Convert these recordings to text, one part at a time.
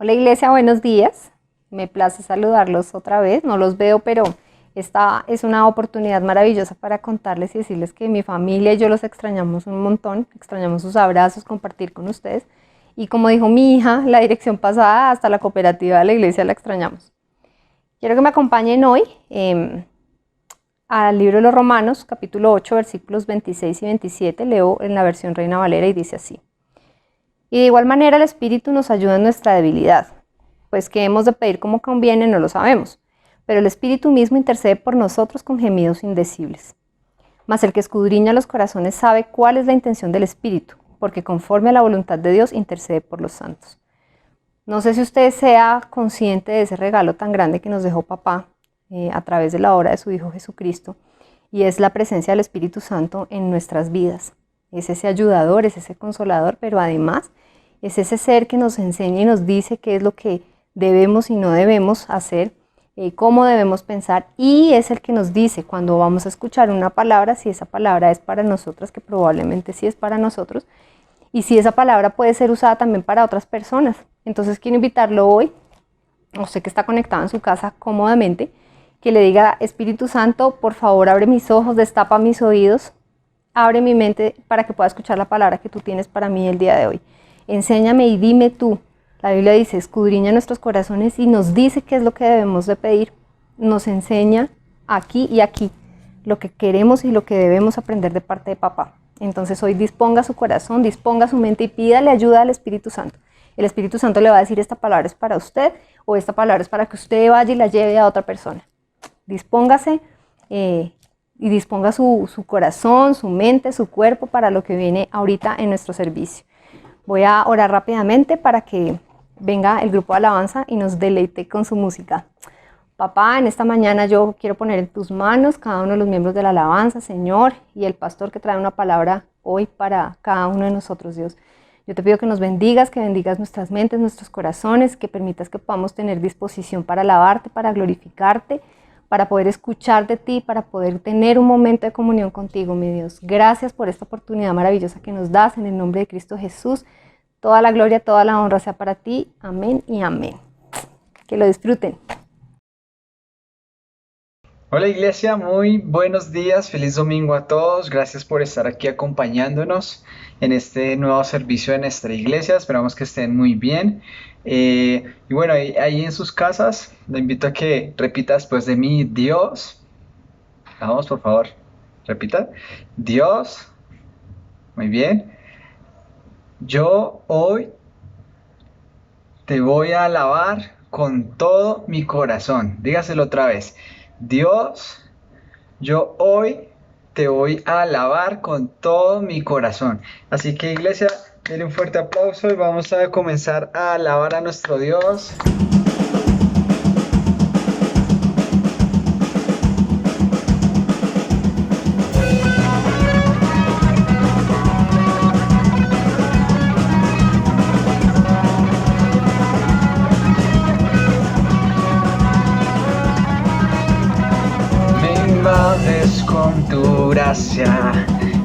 Hola Iglesia, buenos días. Me place saludarlos otra vez. No los veo, pero esta es una oportunidad maravillosa para contarles y decirles que mi familia y yo los extrañamos un montón. Extrañamos sus abrazos, compartir con ustedes. Y como dijo mi hija la dirección pasada, hasta la cooperativa de la iglesia la extrañamos. Quiero que me acompañen hoy al libro de los Romanos, capítulo 8, versículos 26 y 27. Leo en la versión Reina Valera y dice así. Y de igual manera el Espíritu nos ayuda en nuestra debilidad, pues que hemos de pedir como conviene no lo sabemos, pero el Espíritu mismo intercede por nosotros con gemidos indecibles. Mas el que escudriña los corazones sabe cuál es la intención del Espíritu, porque conforme a la voluntad de Dios intercede por los santos. No sé si usted sea consciente de ese regalo tan grande que nos dejó papá a través de la obra de su Hijo Jesucristo, y es la presencia del Espíritu Santo en nuestras vidas. Es ese ayudador, es ese consolador, pero además es ese ser que nos enseña y nos dice qué es lo que debemos y no debemos hacer, cómo debemos pensar, y es el que nos dice cuando vamos a escuchar una palabra, si esa palabra es para nosotros, que probablemente sí es para nosotros, y si esa palabra puede ser usada también para otras personas. Entonces quiero invitarlo hoy, usted que está conectado en su casa cómodamente, que le diga: Espíritu Santo, por favor abre mis ojos, destapa mis oídos, abre mi mente para que pueda escuchar la palabra que tú tienes para mí el día de hoy. Enséñame y dime tú. La Biblia dice, escudriña nuestros corazones y nos dice qué es lo que debemos de pedir. Nos enseña aquí y aquí lo que queremos y lo que debemos aprender de parte de papá. Entonces hoy disponga su corazón, disponga su mente y pídale ayuda al Espíritu Santo. El Espíritu Santo le va a decir: esta palabra es para usted, o esta palabra es para que usted vaya y la lleve a otra persona. Dispóngase y disponga su corazón, su mente, su cuerpo para lo que viene ahorita en nuestro servicio. Voy a orar rápidamente para que venga el grupo de alabanza y nos deleite con su música. Papá, en esta mañana yo quiero poner en tus manos cada uno de los miembros de la alabanza, Señor, y el pastor que trae una palabra hoy para cada uno de nosotros, Dios. Yo te pido que nos bendigas, que bendigas nuestras mentes, nuestros corazones, que permitas que podamos tener disposición para alabarte, para glorificarte, para poder escuchar de ti, para poder tener un momento de comunión contigo, mi Dios. Gracias por esta oportunidad maravillosa que nos das, en el nombre de Cristo Jesús. Toda la gloria, toda la honra sea para ti. Amén y amén. Que lo disfruten. Hola Iglesia, muy buenos días, feliz domingo a todos. Gracias por estar aquí acompañándonos en este nuevo servicio de nuestra iglesia. Esperamos que estén muy bien. Y bueno, ahí en sus casas, le invito a que repita después de mí: Dios. Vamos, por favor, repita. Dios. Muy bien. Yo hoy te voy a alabar con todo mi corazón. Dígaselo otra vez. Dios, yo hoy te voy a alabar con todo mi corazón. Así que, Iglesia, denle un fuerte aplauso y vamos a comenzar a alabar a nuestro Dios. Con tu gracia,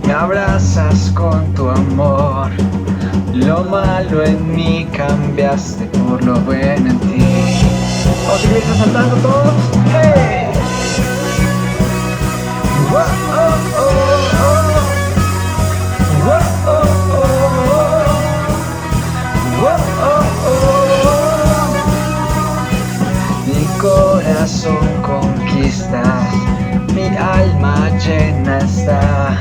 me abrazas con tu amor. Lo malo en mí cambiaste por lo bueno en ti. Vamos a seguir saltando todos. ¡Hey! ¡Wow! ¡Oh, oh, oh! ¡Wow! ¡Oh, oh, oh! ¡Wow! ¡Oh, oh! Mi corazón conquistas, mi alma llena está.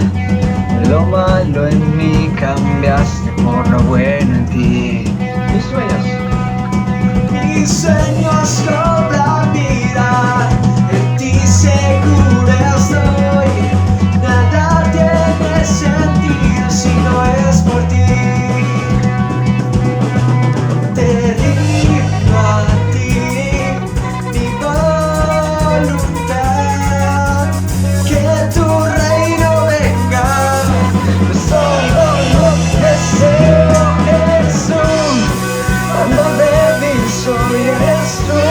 Lo malo en mí cambiaste por lo bueno en ti. Mis sueños cobran vida, en ti seguro estoy. Nada tiene sentido si no es por ti. Te rindo a ti mi voluntad. Que tu reino venga, solo lo deseo es tú. Cuando débil soy eres tú,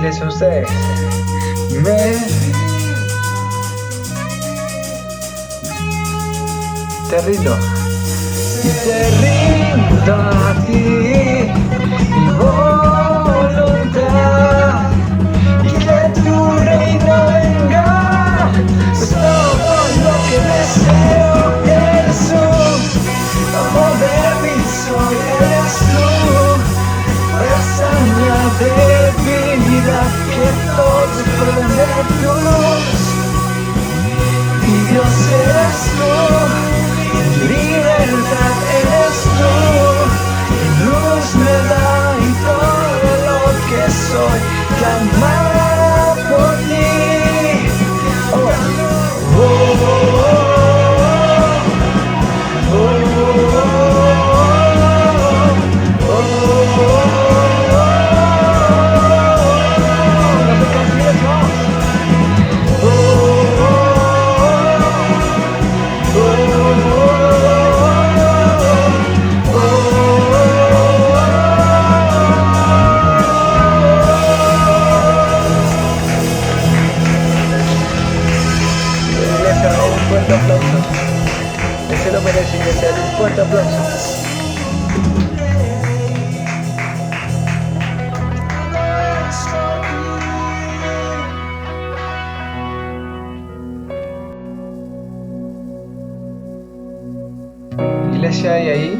iglesia, ustedes. Te rindo. Y te rindo a ti mi voluntad, y que tu reino venga, pues todo lo que deseo eres tú, amor de mi sol eres tú, fuerza mía de vida, que todo prende tu luz, y Dios eres tú. Libertad eres tú, luz me da y todo lo que soy, clamar por ti. Oh, oh, oh, oh, oh, oh, no te canses, vamos. Fuerte aplauso. Él se lo merece, iglesia. Un fuerte aplauso. Iglesia, y ahí,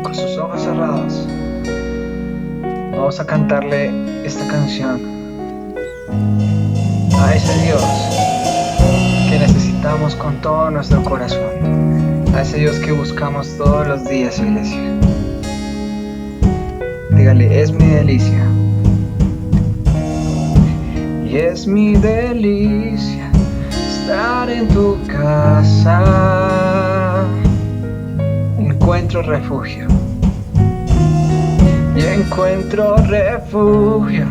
con sus ojos cerrados, vamos a cantarle esta canción a ese Dios que necesitamos con todo nuestro corazón, a ese Dios que buscamos todos los días, iglesia. Dígale, es mi delicia. Y es mi delicia estar en tu casa. Encuentro refugio. Y encuentro refugio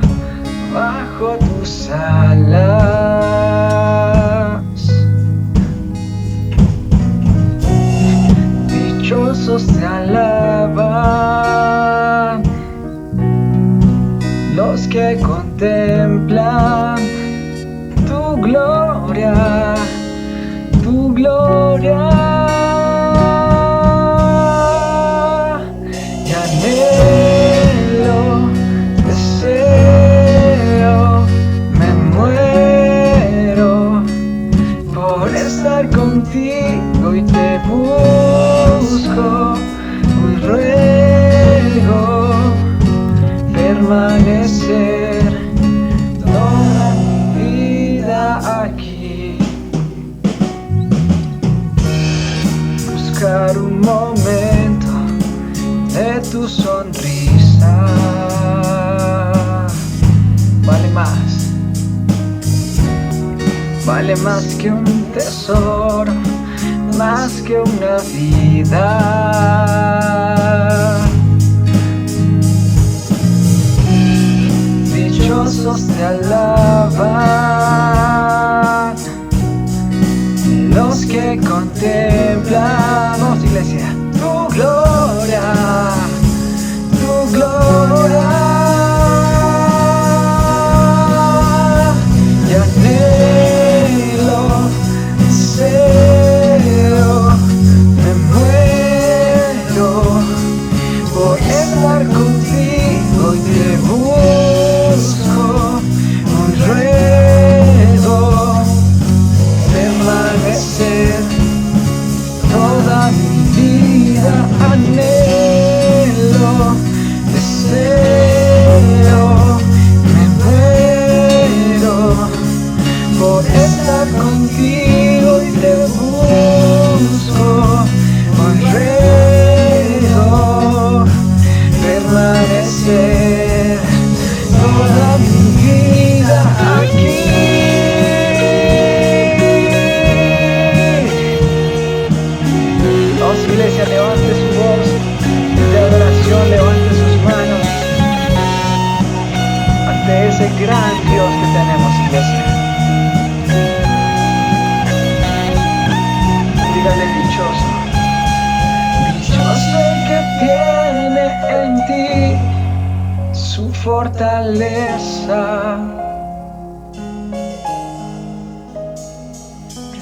bajo tus alas. Dichosos te alaban los que contemplan tu gloria, tu gloria. Y anhelo, deseo, me muero por estar contigo y te busco, hoy ruego permanecer toda mi vida aquí, buscar un momento de tu sonrisa, vale más que un tesoro, más que una vida. Dichosos te alaban los que contemplamos, iglesia, tu gloria, tu gloria. Y anhelo, deseo, me muero por estar contigo y te busco, hoy ruego permanecer toda mi vida. Anhelo, deseo, me muero por estar contigo y te busco, hoy ruego permanecer fortaleza.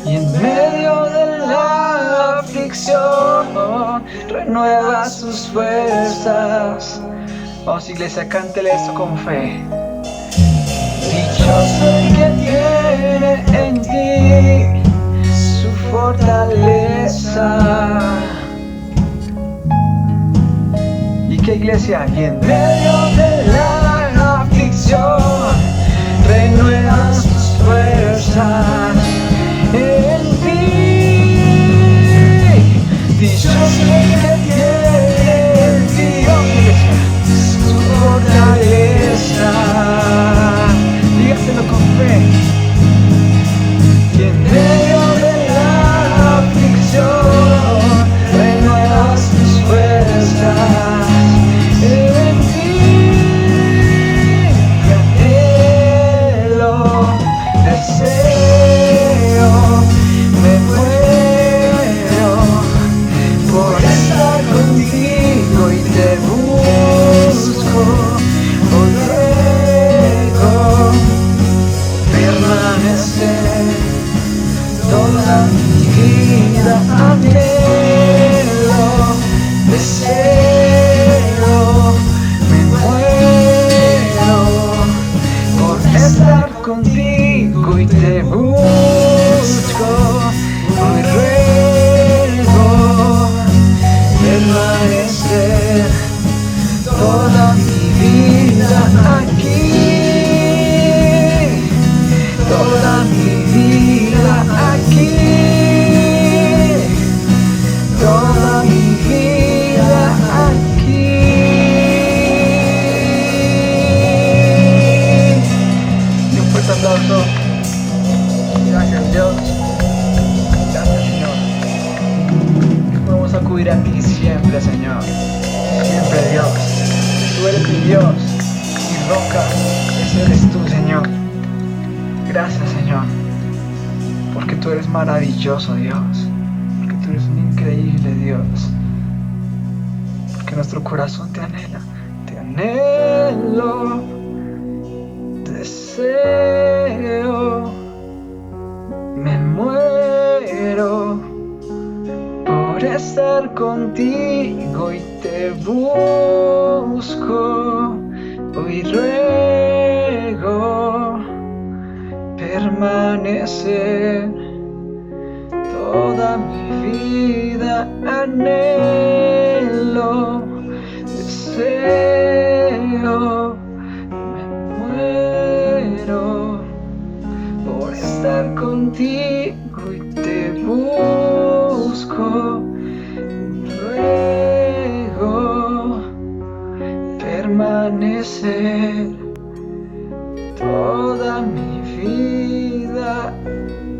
Y en medio de la aflicción renueva sus fuerzas. Vamos, iglesia, cántele esto con fe. Dichoso el que tiene en ti su fortaleza. ¿Y qué, iglesia? Y en medio de la aflicción renueva sus fuerzas en ti. Dichoso el que tiene en ti, oh, iglesia, su fortaleza. Dígaselo con fe. Y en medio de la aflicción renueva sus fuerzas en ti. Y anhelo, deseo, me muero por estar contigo y te busco. Hoy ruego permanecer toda mi vida, anhelo, deseo, me muero por estar contigo y te busco. Hoy ruego permanecer toda mi vida aquí. Toda mi vida aquí, toda mi vida aquí. Y un fuerte aplauso. Gracias, Dios. Gracias, Señor. Podemos acudir a ti siempre, Señor. Siempre, Dios. Tú eres mi Dios, mi roca. Ese eres tú, Señor. Gracias, Señor, porque tú eres maravilloso, Dios, porque tú eres un increíble Dios, porque nuestro corazón te anhela, te anhelo, deseo, me muero por estar contigo y te busco, hoy ruego permanecer toda mi vida, anhelo, deseo, me muero por estar contigo y te busco, ruego permanecer toda mi vida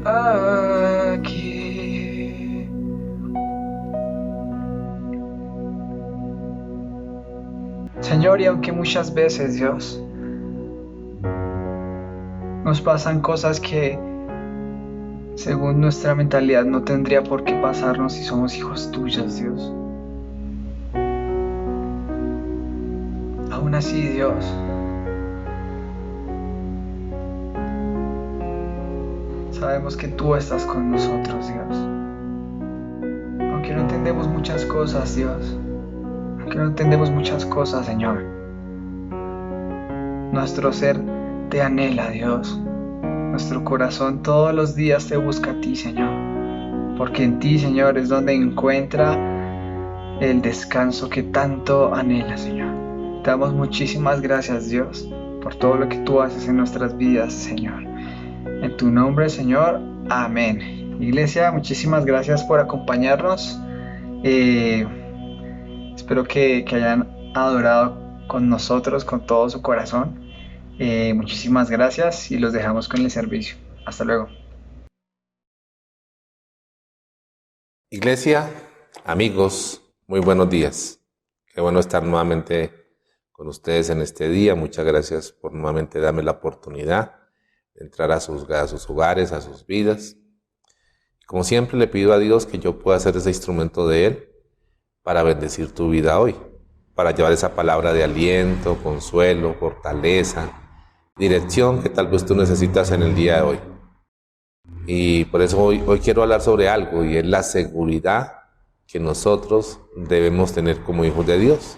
aquí. Señor, y aunque muchas veces, Dios, nos pasan cosas que según nuestra mentalidad no tendría por qué pasarnos si somos hijos tuyos, Dios, aún así, Dios, sabemos que tú estás con nosotros, Dios. Aunque no entendemos muchas cosas, Dios. Aunque no entendemos muchas cosas, Señor. Nuestro ser te anhela, Dios. Nuestro corazón todos los días te busca a ti, Señor. Porque en ti, Señor, es donde encuentra el descanso que tanto anhela, Señor. Te damos muchísimas gracias, Dios, por todo lo que tú haces en nuestras vidas, Señor. En tu nombre, Señor. Amén. Iglesia, muchísimas gracias por acompañarnos. Espero que hayan adorado con nosotros, con todo su corazón. Muchísimas gracias y los dejamos con el servicio. Hasta luego. Iglesia, amigos, muy buenos días. Qué bueno estar nuevamente con ustedes en este día. Muchas gracias por nuevamente darme la oportunidad de entrar a sus hogares, a sus vidas. Como siempre, le pido a Dios que yo pueda ser ese instrumento de Él para bendecir tu vida hoy. para llevar esa palabra de aliento, consuelo, fortaleza, dirección que tal vez tú necesitas en el día de hoy. Y por eso hoy quiero hablar sobre algo, y es la seguridad que nosotros debemos tener como hijos de Dios.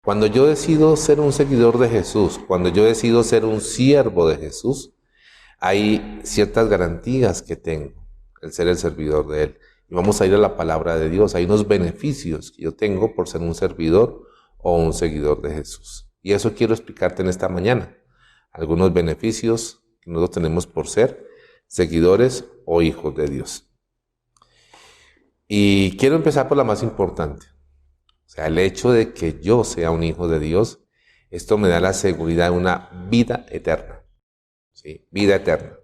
Cuando yo decido ser un seguidor de Jesús, cuando yo decido ser un siervo de Jesús, hay ciertas garantías que tengo, el ser el servidor de Él. Y vamos a ir a la palabra de Dios. Hay unos beneficios que yo tengo por ser un servidor o un seguidor de Jesús. Y eso quiero explicarte en esta mañana. Algunos beneficios que nosotros tenemos por ser seguidores o hijos de Dios. Y quiero empezar por la más importante. O sea, el hecho de que yo sea un hijo de Dios, esto me da la seguridad de una vida eterna. ¿Sí? Vida eterna.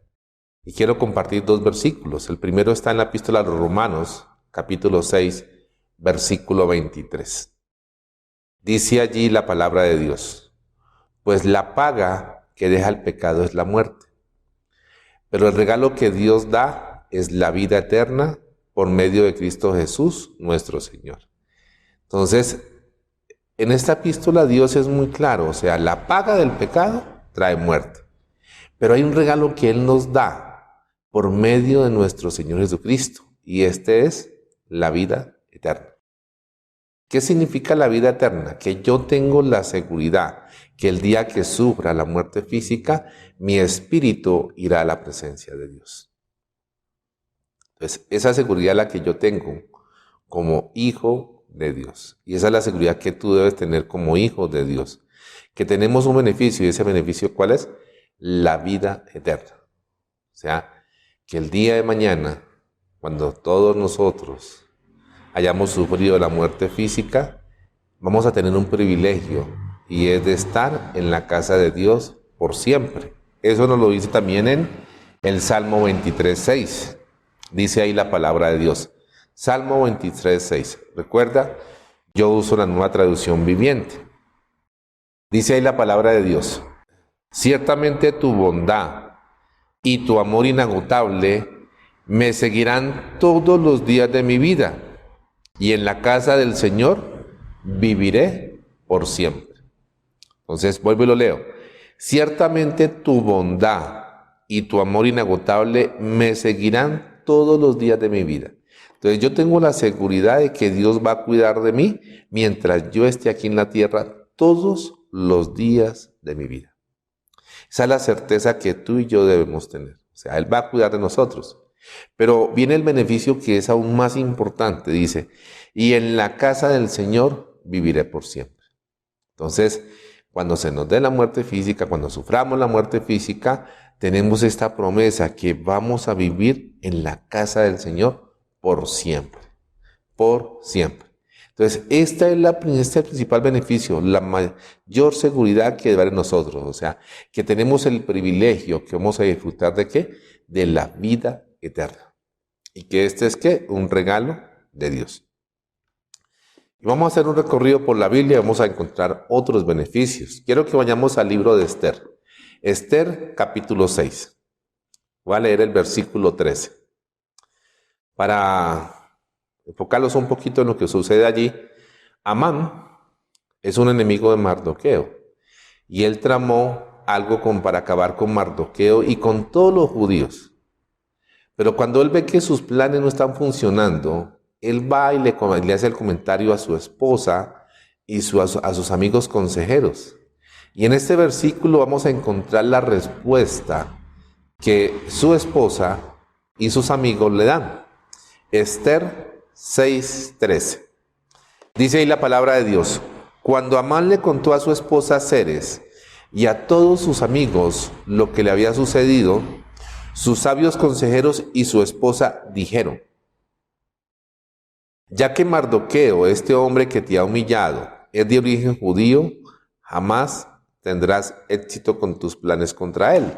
Y quiero compartir dos versículos. El primero está en la epístola a los Romanos, capítulo 6, versículo 23. Dice allí la palabra de Dios: pues la paga que deja el pecado es la muerte, pero el regalo que Dios da es la vida eterna por medio de Cristo Jesús, nuestro Señor. Entonces, en esta epístola Dios es muy claro, o sea, la paga del pecado trae muerte, pero hay un regalo que Él nos da por medio de nuestro Señor Jesucristo, y este es la vida eterna. ¿Qué significa la vida eterna? Que yo tengo la seguridad que el día que sufra la muerte física, mi espíritu irá a la presencia de Dios. Entonces, esa seguridad es la que yo tengo como hijo de Dios. Y esa es la seguridad que tú debes tener como hijo de Dios. Que tenemos un beneficio, y ese beneficio, ¿cuál es? La vida eterna. O sea, que el día de mañana, cuando todos nosotros hayamos sufrido la muerte física, vamos a tener un privilegio, y es de estar en la casa de Dios por siempre. Eso nos lo dice también en el Salmo 23:6. Dice ahí la palabra de Dios. Salmo 23:6. Recuerda, yo uso la Nueva Traducción Viviente. Dice ahí la palabra de Dios: ciertamente tu bondad y tu amor inagotable me seguirán todos los días de mi vida, y en la casa del Señor viviré por siempre. Entonces, vuelvo y lo leo. Ciertamente tu bondad y tu amor inagotable me seguirán todos los días de mi vida. Entonces, yo tengo la seguridad de que Dios va a cuidar de mí mientras yo esté aquí en la tierra todos los días de mi vida. Esa es la certeza que tú y yo debemos tener. O sea, Él va a cuidar de nosotros. Pero viene el beneficio que es aún más importante. Dice, y en la casa del Señor viviré por siempre. Entonces, cuando se nos dé la muerte física, cuando suframos la muerte física, tenemos esta promesa que vamos a vivir en la casa del Señor por siempre. Por siempre. Entonces, este es el principal beneficio, la mayor seguridad que debe haber en nosotros. O sea, que tenemos el privilegio que vamos a disfrutar ¿de qué? De la vida eterna. Y que este es ¿qué? Un regalo de Dios. Y vamos a hacer un recorrido por la Biblia y vamos a encontrar otros beneficios. Quiero que vayamos al libro de Esther. Esther, capítulo 6. Voy a leer el versículo 13. Para enfocarlos un poquito en lo que sucede allí, Amán es un enemigo de Mardoqueo, y él tramó algo para acabar con Mardoqueo y con todos los judíos. Pero cuando él ve que sus planes no están funcionando, él va y le hace el comentario a su esposa y a sus amigos consejeros. Y en este versículo vamos a encontrar la respuesta que su esposa y sus amigos le dan. Esther 6:13. Dice ahí la palabra de Dios: cuando Amán le contó a su esposa Zeres y a todos sus amigos lo que le había sucedido, sus sabios consejeros y su esposa dijeron: ya que Mardoqueo, este hombre que te ha humillado, es de origen judío, jamás tendrás éxito con tus planes contra él.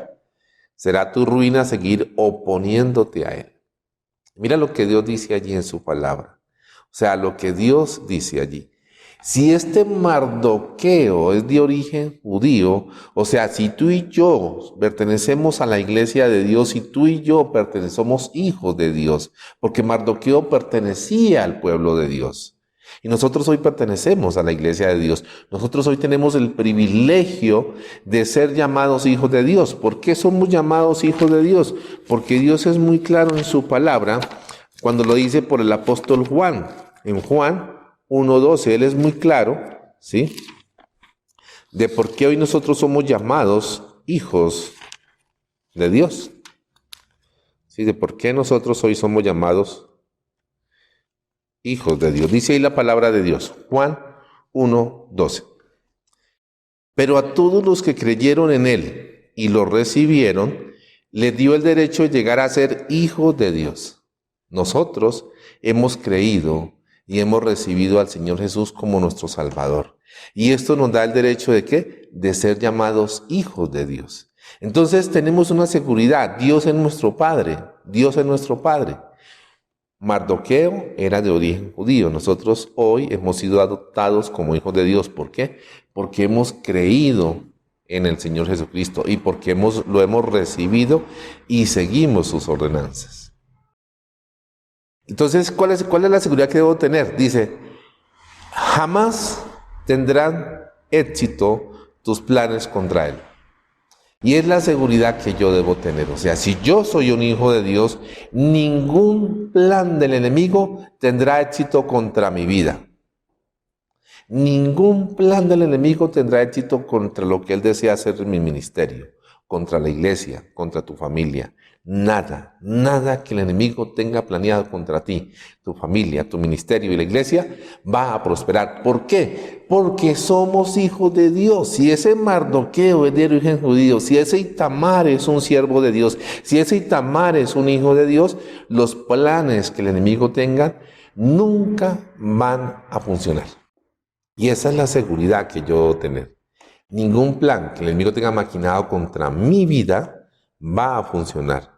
Será tu ruina seguir oponiéndote a él. Mira lo que Dios dice allí en su palabra. O sea, lo que Dios dice allí. Si este Mardoqueo es de origen judío, o sea, si tú y yo pertenecemos a la iglesia de Dios, y tú y yo somos hijos de Dios, porque Mardoqueo pertenecía al pueblo de Dios. Y nosotros hoy pertenecemos a la iglesia de Dios. Nosotros hoy tenemos el privilegio de ser llamados hijos de Dios. ¿Por qué somos llamados hijos de Dios? Porque Dios es muy claro en su palabra cuando lo dice por el apóstol Juan. En Juan 1:12, él es muy claro, ¿sí?, de por qué hoy nosotros somos llamados hijos de Dios. ¿Sí? De por qué nosotros hoy somos llamados hijos de Dios. Dice ahí la palabra de Dios, Juan 1:12. Pero a todos los que creyeron en él y lo recibieron, les dio el derecho de llegar a ser hijos de Dios. Nosotros hemos creído y hemos recibido al Señor Jesús como nuestro Salvador. Y esto nos da el derecho de ¿qué? De ser llamados hijos de Dios. Entonces tenemos una seguridad. Dios es nuestro Padre. Dios es nuestro Padre. Mardoqueo era de origen judío. Nosotros hoy hemos sido adoptados como hijos de Dios. ¿Por qué? Porque hemos creído en el Señor Jesucristo y porque lo hemos recibido y seguimos sus ordenanzas. Entonces, ¿cuál es la seguridad que debo tener? Dice, jamás tendrán éxito tus planes contra él. Y es la seguridad que yo debo tener. O sea, si yo soy un hijo de Dios, ningún plan del enemigo tendrá éxito contra mi vida. Ningún plan del enemigo tendrá éxito contra lo que él desea hacer en mi ministerio, contra la iglesia, contra tu familia. Nada, nada que el enemigo tenga planeado contra ti, tu familia, tu ministerio y la iglesia va a prosperar. ¿Por qué? Porque somos hijos de Dios. Si ese Mardoqueo es de origen judío, si ese Itamar es un siervo de Dios, si ese Itamar es un hijo de Dios, los planes que el enemigo tenga nunca van a funcionar. Y esa es la seguridad que yo debo tener. Ningún plan que el enemigo tenga maquinado contra mi vida va a funcionar.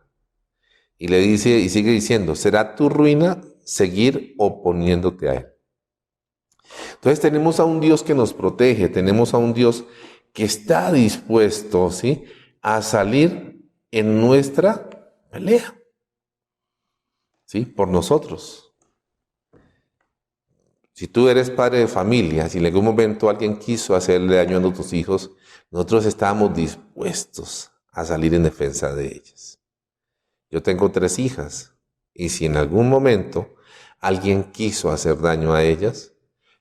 Y le dice, y sigue diciendo, será tu ruina seguir oponiéndote a él. Entonces tenemos a un Dios que nos protege, tenemos a un Dios que está dispuesto, ¿sí?, a salir en nuestra pelea, ¿sí?, por nosotros. Si tú eres padre de familia, si en algún momento alguien quiso hacerle daño a tus hijos, nosotros estábamos dispuestos a salir en defensa de ellas. Yo tengo 3 hijas y si en algún momento alguien quiso hacer daño a ellas,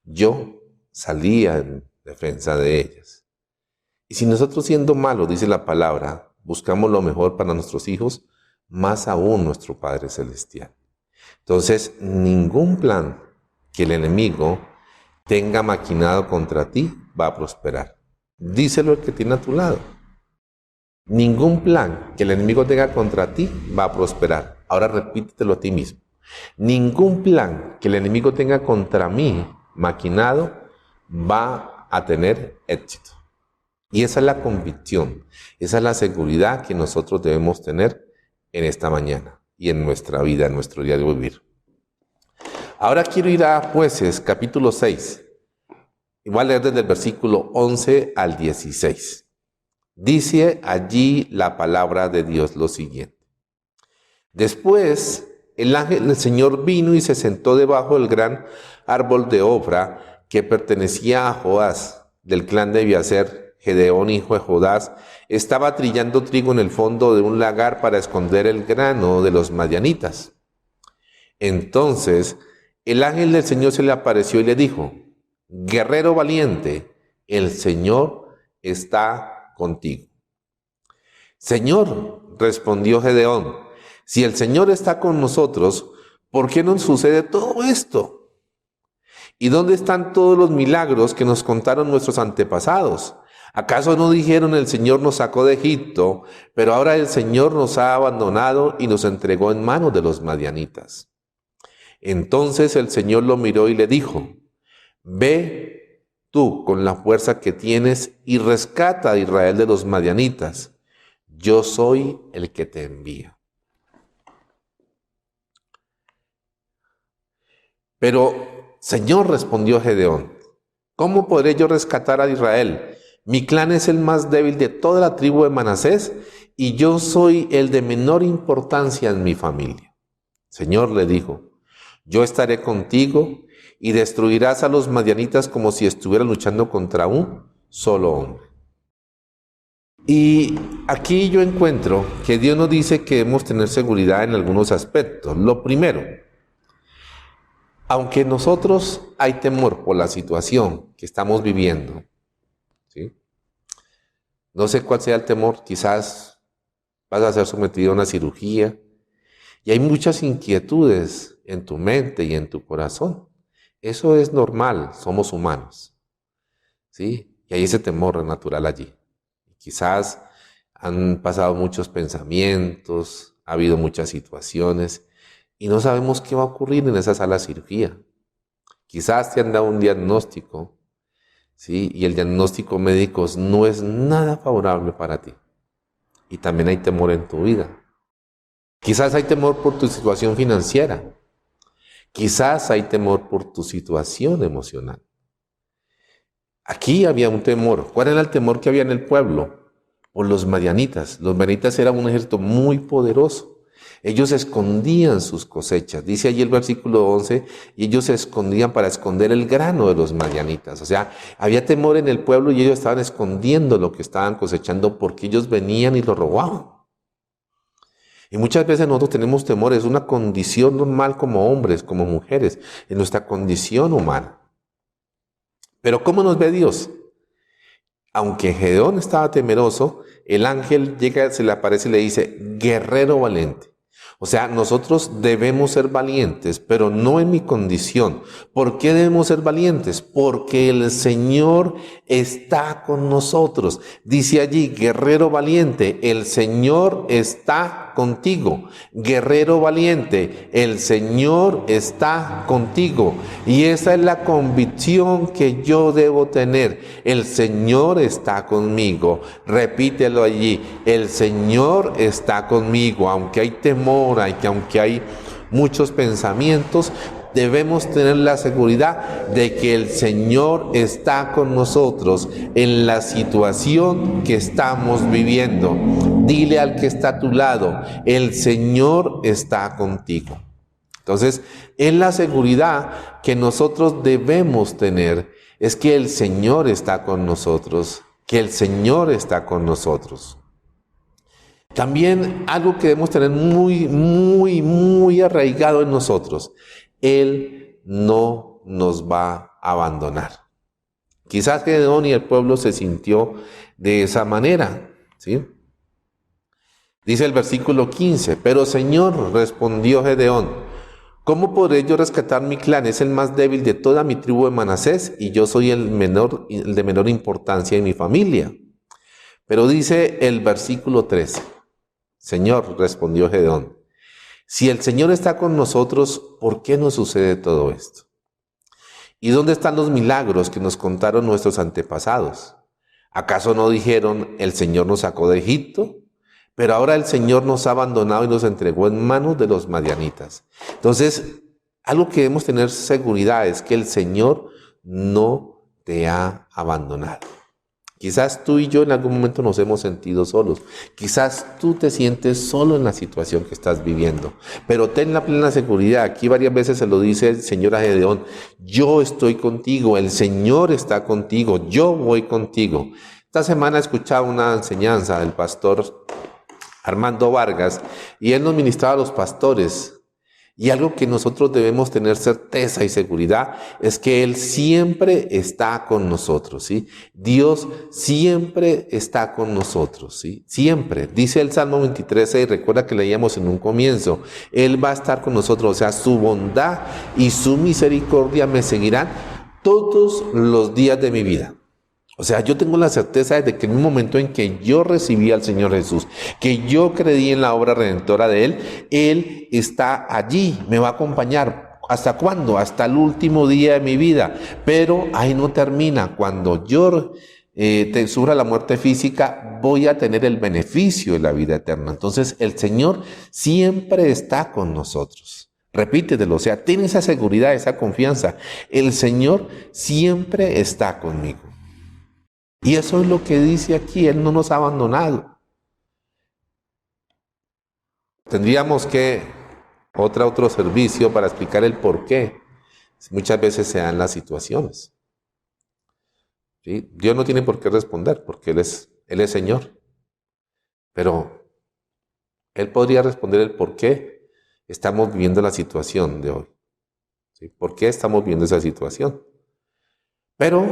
yo salía en defensa de ellas. Y si nosotros siendo malos, dice la palabra, buscamos lo mejor para nuestros hijos, más aún nuestro Padre Celestial. Entonces, ningún plan que el enemigo tenga maquinado contra ti va a prosperar. Díselo al que tiene a tu lado. Ningún plan que el enemigo tenga contra ti va a prosperar. Ahora repítetelo a ti mismo. Ningún plan que el enemigo tenga contra mí maquinado va a tener éxito. Y esa es la convicción, esa es la seguridad que nosotros debemos tener en esta mañana y en nuestra vida, en nuestro día de vivir. Ahora quiero ir a Jueces, capítulo 6. Y voy a leer desde el versículo 11 al 16. Dice allí la palabra de Dios lo siguiente. Después, el ángel del Señor vino y se sentó debajo del gran árbol de Ofra que pertenecía a Joás, del clan de Abiaser. Gedeón, hijo de Jodás, estaba trillando trigo en el fondo de un lagar para esconder el grano de los madianitas. Entonces, el ángel del Señor se le apareció y le dijo, guerrero valiente, el Señor está contigo. Señor, respondió Gedeón, si el Señor está con nosotros, ¿por qué nos sucede todo esto? ¿Y dónde están todos los milagros que nos contaron nuestros antepasados? ¿Acaso no dijeron el Señor nos sacó de Egipto, pero ahora el Señor nos ha abandonado y nos entregó en manos de los madianitas? Entonces el Señor lo miró y le dijo, ve tú con la fuerza que tienes y rescata a Israel de los madianitas. Yo soy el que te envía. Pero, Señor, respondió Gedeón, ¿cómo podré yo rescatar a Israel? Mi clan es el más débil de toda la tribu de Manasés y yo soy el de menor importancia en mi familia. Señor, le dijo, yo estaré contigo y destruirás a los madianitas como si estuvieras luchando contra un solo hombre. Y aquí yo encuentro que Dios nos dice que debemos tener seguridad en algunos aspectos. Lo primero, aunque nosotros hay temor por la situación que estamos viviendo, ¿sí? No sé cuál sea el temor, quizás vas a ser sometido a una cirugía y hay muchas inquietudes en tu mente y en tu corazón. Eso es normal, somos humanos, ¿sí? Y hay ese temor natural allí. Quizás han pasado muchos pensamientos, ha habido muchas situaciones y no sabemos qué va a ocurrir en esa sala de cirugía. Quizás te han dado un diagnóstico, ¿sí? Y el diagnóstico médico no es nada favorable para ti. Y también hay temor en tu vida. Quizás hay temor por tu situación financiera. Quizás hay temor por tu situación emocional. Aquí había un temor. ¿Cuál era el temor que había en el pueblo? Por los madianitas. Los madianitas eran un ejército muy poderoso. Ellos escondían sus cosechas. Dice allí el versículo 11, y ellos se escondían para esconder el grano de los madianitas. O sea, había temor en el pueblo y ellos estaban escondiendo lo que estaban cosechando porque ellos venían y lo robaban. Y muchas veces nosotros tenemos temor, es una condición normal como hombres, como mujeres, en nuestra condición humana. Pero ¿cómo nos ve Dios? Aunque Gedeón estaba temeroso, el ángel llega, se le aparece y le dice, guerrero valiente. O sea, nosotros debemos ser valientes, pero no en mi condición. ¿Por qué debemos ser valientes? Porque el Señor está con nosotros. Dice allí, guerrero valiente, el Señor está contigo. Guerrero valiente, el Señor está contigo. Y esa es la convicción que yo debo tener. El Señor está conmigo. Repítelo allí, el Señor está conmigo. Aunque hay temor, aunque hay muchos pensamientos, debemos tener la seguridad de que el Señor está con nosotros en la situación que estamos viviendo. Dile al que está a tu lado, el Señor está contigo. Entonces, en la seguridad que nosotros debemos tener es que el Señor está con nosotros, que el Señor está con nosotros. También algo que debemos tener muy arraigado en nosotros. Él no nos va a abandonar. Quizás Gedeón y el pueblo se sintió de esa manera, ¿sí? Dice el versículo 15, pero Señor, respondió Gedeón, ¿cómo podré yo rescatar mi clan? Es el más débil de toda mi tribu de Manasés y yo soy el de menor importancia en mi familia. Pero dice el versículo 13, Señor, respondió Gedeón, si el Señor está con nosotros, ¿por qué nos sucede todo esto? ¿Y dónde están los milagros que nos contaron nuestros antepasados? ¿Acaso no dijeron, el Señor nos sacó de Egipto? Pero ahora el Señor nos ha abandonado y nos entregó en manos de los madianitas. Entonces, algo que debemos tener seguridad es que el Señor no te ha abandonado. Quizás tú y yo en algún momento nos hemos sentido solos. Quizás tú te sientes solo en la situación que estás viviendo. Pero ten la plena seguridad. Aquí varias veces se lo dice el Señor a Gedeón. Yo estoy contigo. El Señor está contigo. Yo voy contigo. Esta semana he escuchado una enseñanza del pastor Armando Vargas y él nos ministraba a los pastores. Y algo que nosotros debemos tener certeza y seguridad es que Él siempre está con nosotros, ¿sí? Dios siempre está con nosotros, ¿sí? Siempre. Dice el Salmo 23:6, recuerda que leíamos en un comienzo, Él va a estar con nosotros, o sea, su bondad y su misericordia me seguirán todos los días de mi vida. O sea, yo tengo la certeza de que en un momento en que yo recibí al Señor Jesús, que yo creí en la obra redentora de Él está allí, me va a acompañar. ¿Hasta cuándo? Hasta el último día de mi vida. Pero ahí no termina. Cuando yo sufra la muerte física, voy a tener el beneficio de la vida eterna. Entonces, el Señor siempre está con nosotros. Repítetelo, o sea, ten esa seguridad, esa confianza. El Señor siempre está conmigo. Y eso es lo que dice aquí, Él no nos ha abandonado. Tendríamos que otro servicio para explicar el porqué Muchas veces se dan las situaciones. ¿Sí? Dios no tiene por qué responder porque Él es Señor. Pero Él podría responder el por qué estamos viviendo la situación de hoy. ¿Sí? ¿Por qué estamos viviendo esa situación? Pero,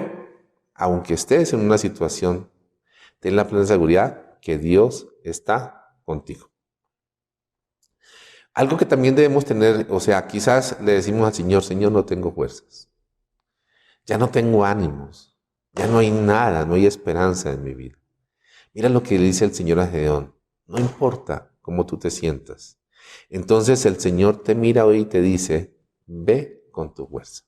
aunque estés en una situación, ten la plena seguridad que Dios está contigo. Algo que también debemos tener, o sea, quizás le decimos al Señor, Señor, no tengo fuerzas. Ya no tengo ánimos. Ya no hay nada, no hay esperanza en mi vida. Mira lo que le dice el Señor a Gedeón. No importa cómo tú te sientas. Entonces el Señor te mira hoy y te dice, ve con tu fuerza.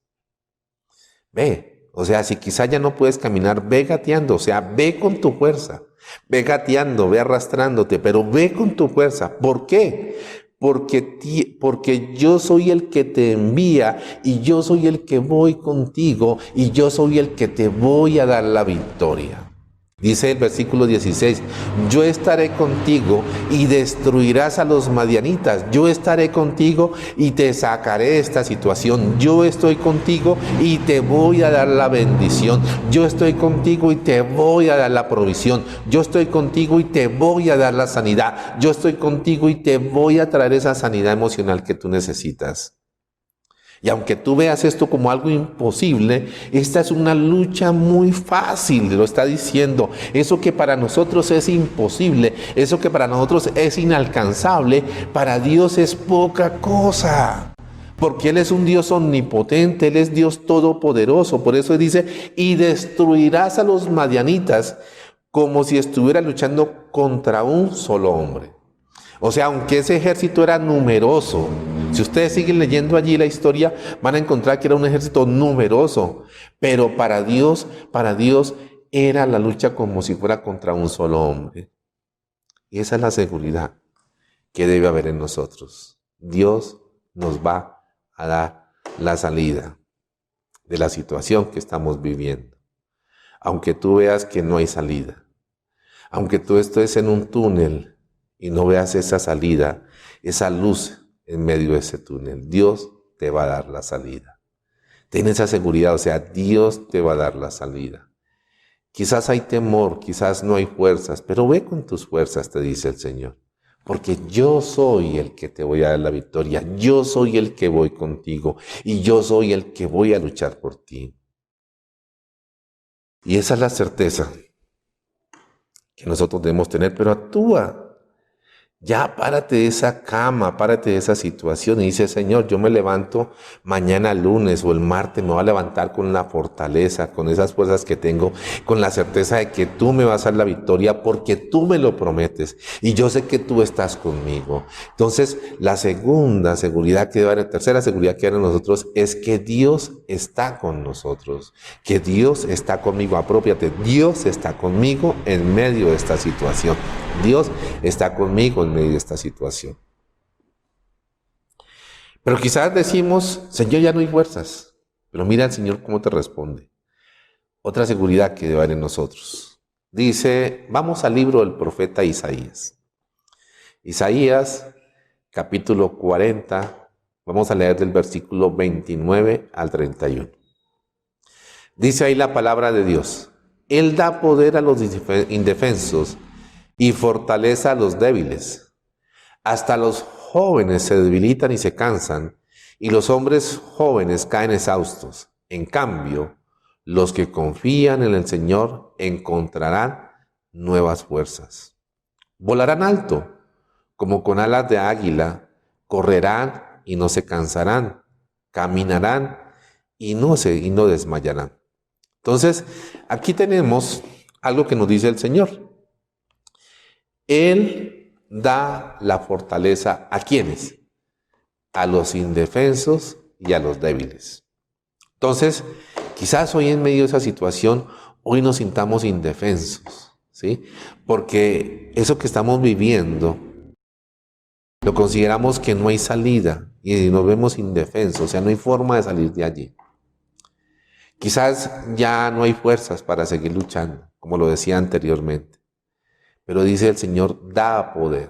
Ve. O sea, si quizás ya no puedes caminar, ve gateando. O sea, ve con tu fuerza. Ve gateando, ve arrastrándote, pero ve con tu fuerza. ¿Por qué? Porque yo soy el que te envía y yo soy el que voy contigo y yo soy el que te voy a dar la victoria. Dice el versículo 16, yo estaré contigo y destruirás a los madianitas. Yo estaré contigo y te sacaré de esta situación. Yo estoy contigo y te voy a dar la bendición. Yo estoy contigo y te voy a dar la provisión. Yo estoy contigo y te voy a dar la sanidad. Yo estoy contigo y te voy a traer esa sanidad emocional que tú necesitas. Y aunque tú veas esto como algo imposible, esta es una lucha muy fácil, lo está diciendo. Eso que para nosotros es imposible, eso que para nosotros es inalcanzable, para Dios es poca cosa. Porque Él es un Dios omnipotente, Él es Dios todopoderoso. Por eso dice, y destruirás a los madianitas como si estuviera luchando contra un solo hombre. O sea, aunque ese ejército era numeroso, si ustedes siguen leyendo allí la historia, van a encontrar que era un ejército numeroso, pero para Dios era la lucha como si fuera contra un solo hombre. Y esa es la seguridad que debe haber en nosotros. Dios nos va a dar la salida de la situación que estamos viviendo. Aunque tú veas que no hay salida, aunque tú estés en un túnel y no veas esa salida, esa luz en medio de ese túnel, Dios te va a dar la salida. Ten esa seguridad, o sea, Dios te va a dar la salida. Quizás hay temor, quizás no hay fuerzas, pero ve con tus fuerzas, te dice el Señor. Porque yo soy el que te voy a dar la victoria, yo soy el que voy contigo y yo soy el que voy a luchar por ti. Y esa es la certeza que nosotros debemos tener, pero actúa. Ya párate de esa cama, párate de esa situación y dice, Señor, yo me levanto mañana lunes o el martes, me voy a levantar con la fortaleza, con esas fuerzas que tengo, con la certeza de que tú me vas a dar la victoria porque tú me lo prometes y yo sé que tú estás conmigo. Entonces, la segunda seguridad que debe haber, tercera seguridad que debe haber en nosotros es que Dios está con nosotros, que Dios está conmigo. Apropiate, Dios está conmigo en medio de esta situación. Dios está conmigo en medio de esta situación. Pero quizás decimos, Señor, ya no hay fuerzas. Pero mira al Señor cómo te responde. Otra seguridad que debe haber en nosotros. Dice, vamos al libro del profeta Isaías. Isaías, capítulo 40, vamos a leer del versículo 29 al 31. Dice ahí la palabra de Dios. Él da poder a los indefensos y fortaleza a los débiles. Hasta los jóvenes se debilitan y se cansan, y los hombres jóvenes caen exhaustos. En cambio, los que confían en el Señor encontrarán nuevas fuerzas. Volarán alto, como con alas de águila, correrán y no se cansarán, caminarán y no desmayarán. Entonces, aquí tenemos algo que nos dice el Señor. Él da la fortaleza ¿a quiénes? A los indefensos y a los débiles. Entonces, quizás hoy en medio de esa situación, hoy nos sintamos indefensos, ¿sí? Porque eso que estamos viviendo, lo consideramos que no hay salida y nos vemos indefensos, o sea, no hay forma de salir de allí. Quizás ya no hay fuerzas para seguir luchando, como lo decía anteriormente. Pero dice el Señor, da poder.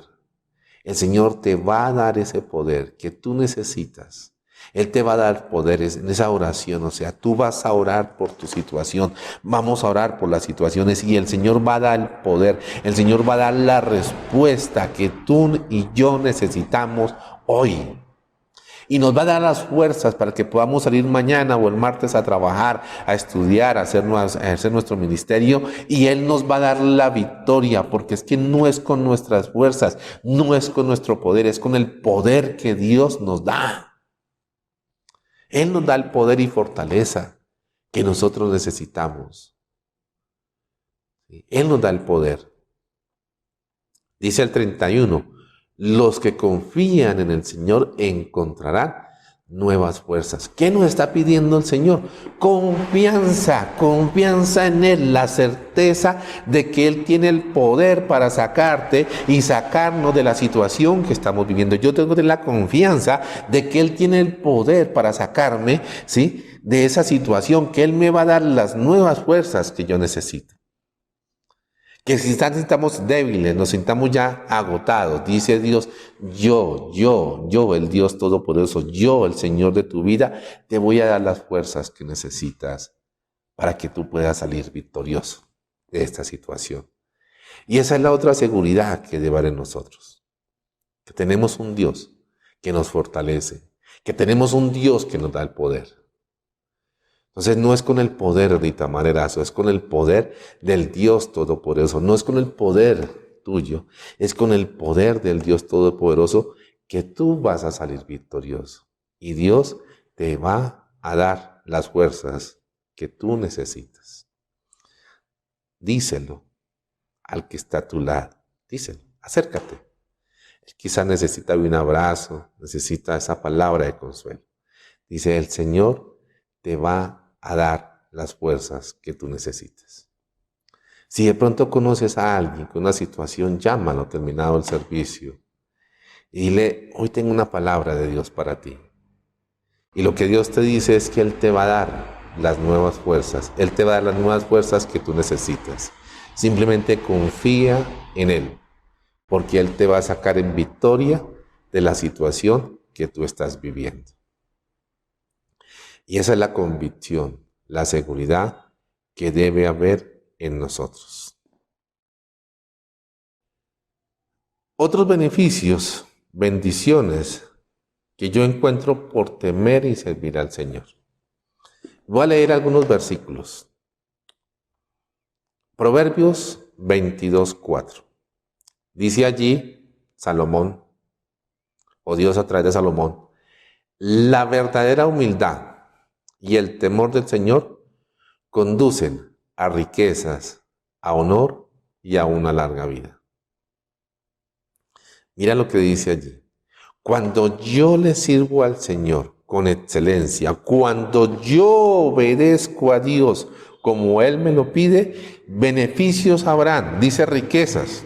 El Señor te va a dar ese poder que tú necesitas Él te va a dar poderes en esa oración, o sea, tú vas a orar por tu situación, vamos a orar por las situaciones y el Señor va a dar el poder, el Señor va a dar la respuesta que tú y yo necesitamos hoy. Y nos va a dar las fuerzas para que podamos salir mañana o el martes a trabajar, a estudiar, a hacer nuestro ministerio. Y Él nos va a dar la victoria, porque es que no es con nuestras fuerzas, no es con nuestro poder, es con el poder que Dios nos da. Él nos da el poder y fortaleza que nosotros necesitamos. Él nos da el poder. Dice el 31. Los que confían en el Señor encontrarán nuevas fuerzas. ¿Qué nos está pidiendo el Señor? Confianza, confianza en Él, la certeza de que Él tiene el poder para sacarte y sacarnos de la situación que estamos viviendo. Yo tengo la confianza de que Él tiene el poder para sacarme, ¿sí?, de esa situación, que Él me va a dar las nuevas fuerzas que yo necesito. Que si estamos débiles, nos sintamos ya agotados, dice Dios, yo, el Dios Todopoderoso, yo, el Señor de tu vida, te voy a dar las fuerzas que necesitas para que tú puedas salir victorioso de esta situación. Y esa es la otra seguridad que debe haber en nosotros, que tenemos un Dios que nos fortalece, que tenemos un Dios que nos da el poder. Entonces no es con el poder de Itamar Erazo, es con el poder del Dios Todopoderoso. No es con el poder tuyo, es con el poder del Dios Todopoderoso que tú vas a salir victorioso. Y Dios te va a dar las fuerzas que tú necesitas. Díselo al que está a tu lado. Díselo, acércate. Él quizás necesita un abrazo, necesita esa palabra de consuelo. Dice, el Señor te va a dar las fuerzas que tú necesitas. Si de pronto conoces a alguien con una situación, llámalo terminado el servicio y dile, hoy tengo una palabra de Dios para ti. Y lo que Dios te dice es que Él te va a dar las nuevas fuerzas. Él te va a dar las nuevas fuerzas que tú necesitas. Simplemente confía en Él, porque Él te va a sacar en victoria de la situación que tú estás viviendo. Y esa es la convicción, la seguridad que debe haber en nosotros. Otros beneficios, bendiciones que yo encuentro por temer y servir al Señor. Voy a leer algunos versículos. Proverbios 22:4. Dice allí Salomón, o Dios a través de Salomón, la verdadera humildad y el temor del Señor conducen a riquezas, a honor y a una larga vida. Mira lo que dice allí. Cuando yo le sirvo al Señor con excelencia, cuando yo obedezco a Dios como Él me lo pide, beneficios habrán, dice riquezas.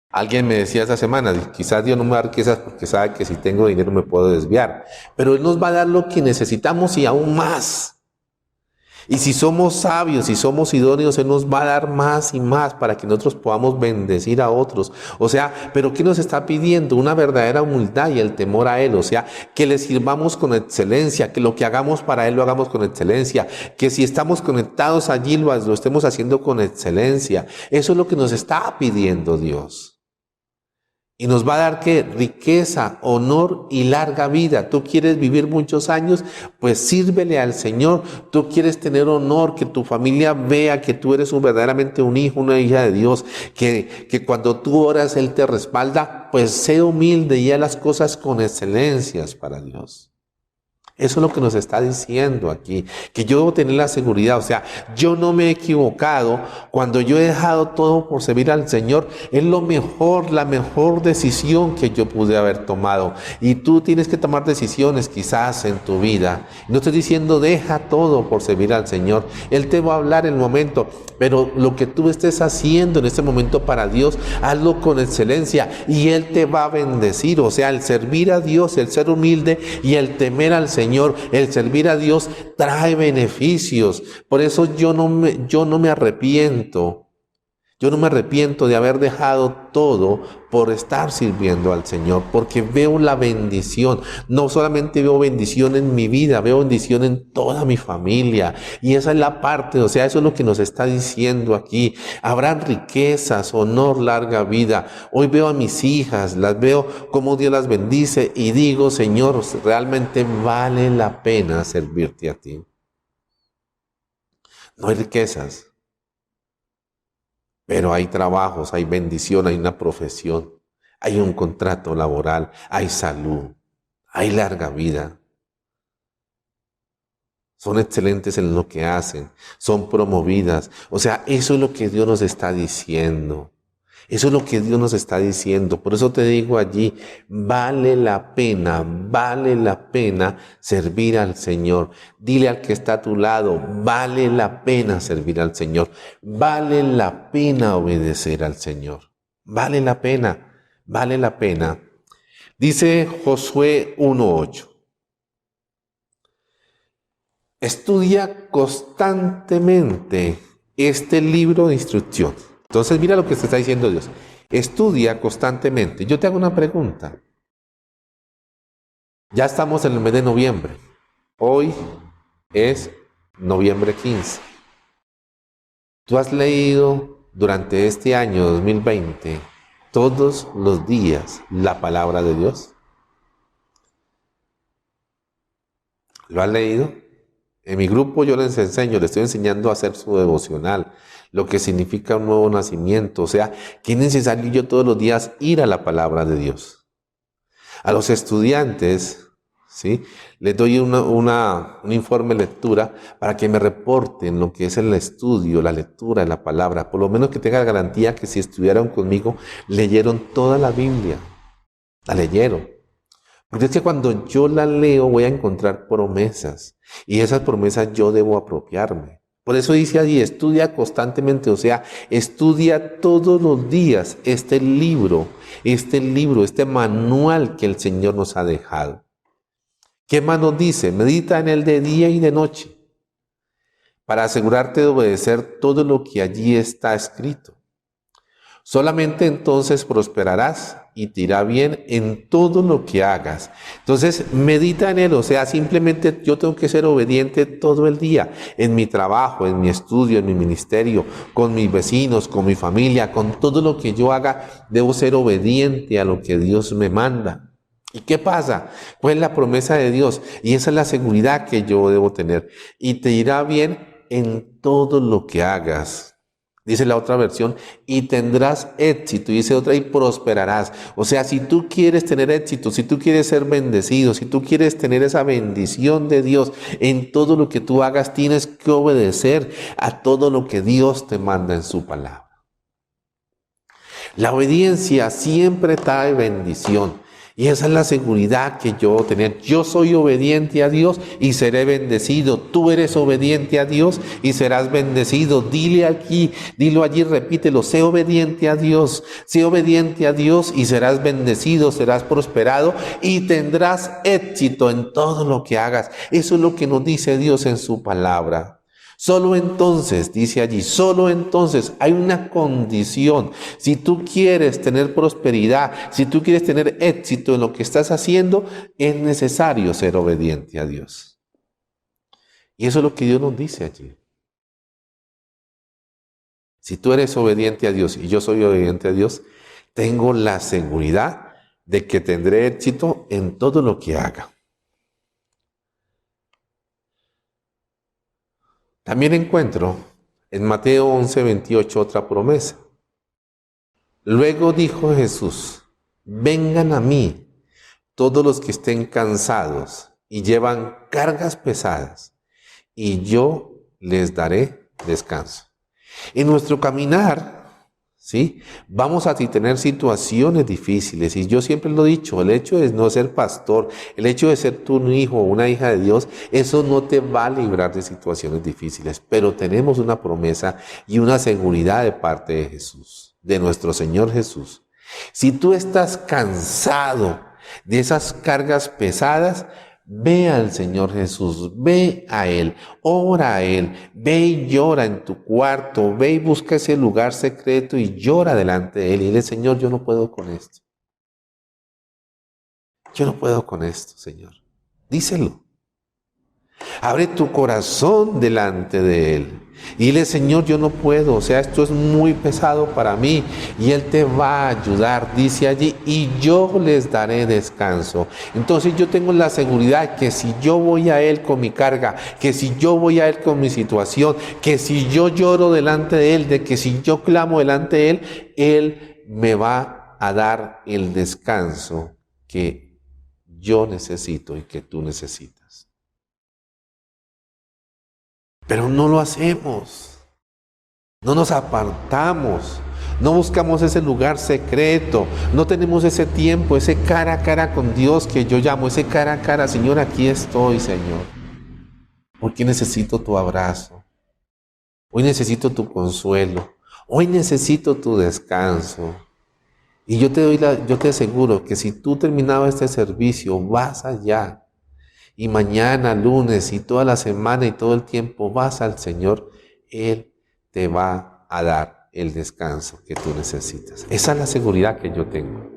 Alguien me decía esta semana, quizás Dios no me da riquezas porque sabe que si tengo dinero me puedo desviar, pero Él nos va a dar lo que necesitamos y aún más. Y si somos sabios, si somos idóneos, Él nos va a dar más y más para que nosotros podamos bendecir a otros. O sea, ¿pero qué nos está pidiendo? Una verdadera humildad y el temor a Él. O sea, que le sirvamos con excelencia, que lo que hagamos para Él lo hagamos con excelencia, que si estamos conectados allí lo estemos haciendo con excelencia. Eso es lo que nos está pidiendo Dios. Y nos va a dar ¿qué? Riqueza, honor y larga vida. Tú quieres vivir muchos años, pues sírvele al Señor. Tú quieres tener honor, que tu familia vea que tú eres verdaderamente un hijo, una hija de Dios. Que cuando tú oras Él te respalda, pues sé humilde y haz las cosas con excelencias para Dios. Eso es lo que nos está diciendo aquí, que yo debo tener la seguridad, o sea, yo no me he equivocado cuando yo he dejado todo por servir al Señor, es lo mejor, la mejor decisión que yo pude haber tomado. Y tú tienes que tomar decisiones quizás en tu vida. No estoy diciendo deja todo por servir al Señor, Él te va a hablar en el momento, pero lo que tú estés haciendo en este momento para Dios, hazlo con excelencia y Él te va a bendecir. O sea, el servir a Dios, el ser humilde y el temer al Señor, el servir a Dios trae beneficios. Por eso yo no me arrepiento Yo no me arrepiento de haber dejado todo por estar sirviendo al Señor, porque veo la bendición. No solamente veo bendición en mi vida, veo bendición en toda mi familia. Y esa es la parte, o sea, eso es lo que nos está diciendo aquí. Habrán riquezas, honor, larga vida. Hoy veo a mis hijas, las veo como Dios las bendice y digo, Señor, realmente vale la pena servirte a ti. No hay riquezas. Pero hay trabajos, hay bendición, hay una profesión, hay un contrato laboral, hay salud, hay larga vida. Son excelentes en lo que hacen, son promovidas. O sea, eso es lo que Dios nos está diciendo. Eso es lo que Dios nos está diciendo. Por eso te digo allí, vale la pena servir al Señor. Dile al que está a tu lado, vale la pena servir al Señor. Vale la pena obedecer al Señor. Vale la pena, vale la pena. Dice Josué 1:8. Estudia constantemente este libro de instrucción. Entonces mira lo que te está diciendo Dios. Estudia constantemente. Yo te hago una pregunta. Ya estamos en el mes de noviembre. Hoy es noviembre 15. ¿Tú has leído durante este año 2020 todos los días la palabra de Dios? ¿Lo has leído? En mi grupo yo les enseño, les estoy enseñando a hacer su devocional, lo que significa un nuevo nacimiento. O sea, que es necesario yo todos los días ir a la palabra de Dios. A los estudiantes, ¿sí?, les doy un informe de lectura para que me reporten lo que es el estudio, la lectura de la palabra. Por lo menos que tenga garantía que si estudiaron conmigo, leyeron toda la Biblia. La leyeron. Porque es que cuando yo la leo voy a encontrar promesas y esas promesas yo debo apropiarme. Por eso dice allí, estudia constantemente, o sea, estudia todos los días este libro, este manual que el Señor nos ha dejado. ¿Qué más nos dice? Medita en él de día y de noche para asegurarte de obedecer todo lo que allí está escrito. Solamente entonces prosperarás y te irá bien en todo lo que hagas. Entonces, medita en él, o sea, simplemente yo tengo que ser obediente todo el día, en mi trabajo, en mi estudio, en mi ministerio, con mis vecinos, con mi familia, con todo lo que yo haga, debo ser obediente a lo que Dios me manda. ¿Y qué pasa? Pues la promesa de Dios, y esa es la seguridad que yo debo tener, y te irá bien en todo lo que hagas. Dice la otra versión, y tendrás éxito. Y dice otra, y prosperarás. O sea, si tú quieres tener éxito, si tú quieres ser bendecido, si tú quieres tener esa bendición de Dios en todo lo que tú hagas, tienes que obedecer a todo lo que Dios te manda en su palabra. La obediencia siempre trae bendición. Y esa es la seguridad que yo tenía. Yo soy obediente a Dios y seré bendecido. Tú eres obediente a Dios y serás bendecido. Dilo allí, repítelo. Sé obediente a Dios. Sé obediente a Dios y serás bendecido, serás prosperado y tendrás éxito en todo lo que hagas. Eso es lo que nos dice Dios en su palabra. Solo entonces, dice allí, solo entonces hay una condición. Si tú quieres tener prosperidad, si tú quieres tener éxito en lo que estás haciendo, es necesario ser obediente a Dios. Y eso es lo que Dios nos dice allí. Si tú eres obediente a Dios y yo soy obediente a Dios, tengo la seguridad de que tendré éxito en todo lo que haga. También encuentro en Mateo 11:28 otra promesa. Luego dijo Jesús, vengan a mí todos los que estén cansados y llevan cargas pesadas, y yo les daré descanso. En nuestro caminar, ¿sí?, vamos a tener situaciones difíciles, y yo siempre lo he dicho, el hecho de no ser pastor, el hecho de ser tú un hijo o una hija de Dios, eso no te va a librar de situaciones difíciles, pero tenemos una promesa y una seguridad de parte de Jesús, de nuestro Señor Jesús. Si tú estás cansado de esas cargas pesadas, Ve al Señor Jesús, ve a Él, ora a Él, ve y llora en tu cuarto, ve y busca ese lugar secreto y llora delante de Él. Y dile, Señor, yo no puedo con esto. Yo no puedo con esto, Señor. Díselo. Abre tu corazón delante de Él. Y dile, Señor, yo no puedo, o sea, esto es muy pesado para mí. Y Él te va a ayudar, dice allí, y yo les daré descanso. Entonces yo tengo la seguridad que si yo voy a Él con mi carga, que si yo voy a Él con mi situación, que si yo lloro delante de Él, de que si yo clamo delante de Él, Él me va a dar el descanso que yo necesito y que tú necesitas. Pero no lo hacemos, no nos apartamos, no buscamos ese lugar secreto, no tenemos ese tiempo, ese cara a cara con Dios que yo llamo, ese cara a cara, Señor, aquí estoy, Señor, porque necesito tu abrazo, hoy necesito tu consuelo, hoy necesito tu descanso. Y yo te aseguro que si tú terminado este servicio, vas allá. Y mañana, lunes y toda la semana y todo el tiempo vas al Señor, Él te va a dar el descanso que tú necesitas. Esa es la seguridad que yo tengo.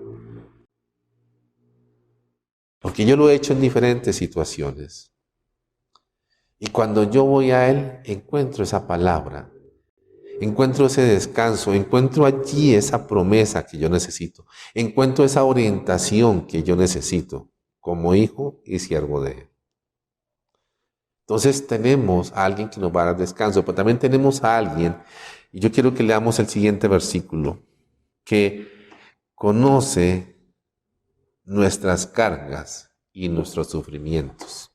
Porque yo lo he hecho en diferentes situaciones. Y cuando yo voy a Él, encuentro esa palabra, encuentro ese descanso, encuentro allí esa promesa que yo necesito, encuentro esa orientación que yo necesito como hijo y siervo de Él. Entonces tenemos a alguien que nos va a dar descanso, pero también tenemos a alguien, y yo quiero que leamos el siguiente versículo, que conoce nuestras cargas y nuestros sufrimientos.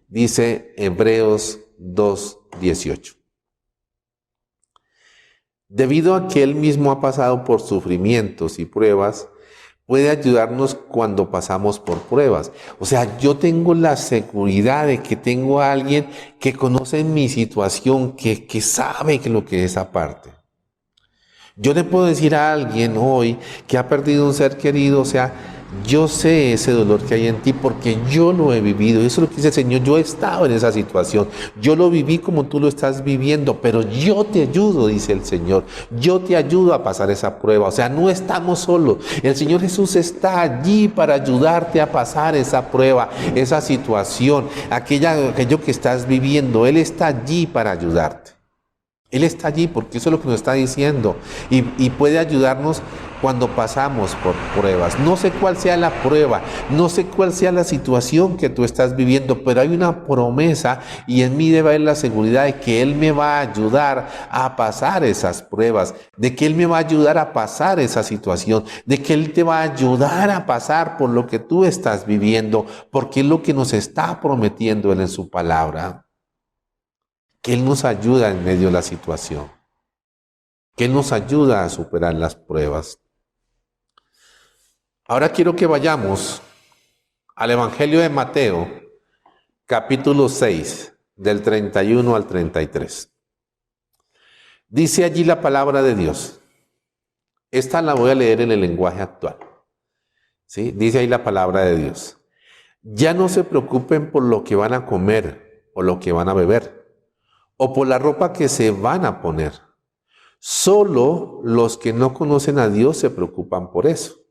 Dice Hebreos 2:18. Debido a que Él mismo ha pasado por sufrimientos y pruebas, puede ayudarnos cuando pasamos por pruebas. O sea, yo tengo la seguridad de que tengo a alguien que conoce mi situación, que sabe que lo que es aparte. Yo le puedo decir a alguien hoy que ha perdido un ser querido, o sea, yo sé ese dolor que hay en ti porque yo lo he vivido. Eso es lo que dice el Señor. Yo he estado en esa situación. Yo lo viví como tú lo estás viviendo, pero yo te ayudo, dice el Señor. Yo te ayudo a pasar esa prueba. O sea, no estamos solos. El Señor Jesús está allí para ayudarte a pasar esa prueba, esa situación, aquello que estás viviendo. Él está allí para ayudarte. Él está allí porque eso es lo que nos está diciendo y puede ayudarnos cuando pasamos por pruebas. No sé cuál sea la prueba, no sé cuál sea la situación que tú estás viviendo, pero hay una promesa y en mí debe haber la seguridad de que Él me va a ayudar a pasar esas pruebas, de que Él me va a ayudar a pasar esa situación, de que Él te va a ayudar a pasar por lo que tú estás viviendo, porque es lo que nos está prometiendo Él en su palabra. Que Él nos ayuda en medio de la situación, que Él nos ayuda a superar las pruebas. Ahora quiero que vayamos al Evangelio de Mateo, capítulo 6, del 31 al 33. Dice allí la palabra de Dios. Esta la voy a leer en el lenguaje actual. ¿Sí? Dice ahí la palabra de Dios. Ya no se preocupen por lo que van a comer o lo que van a beber, o por la ropa que se van a poner. Solo los que no conocen a Dios se preocupan por eso.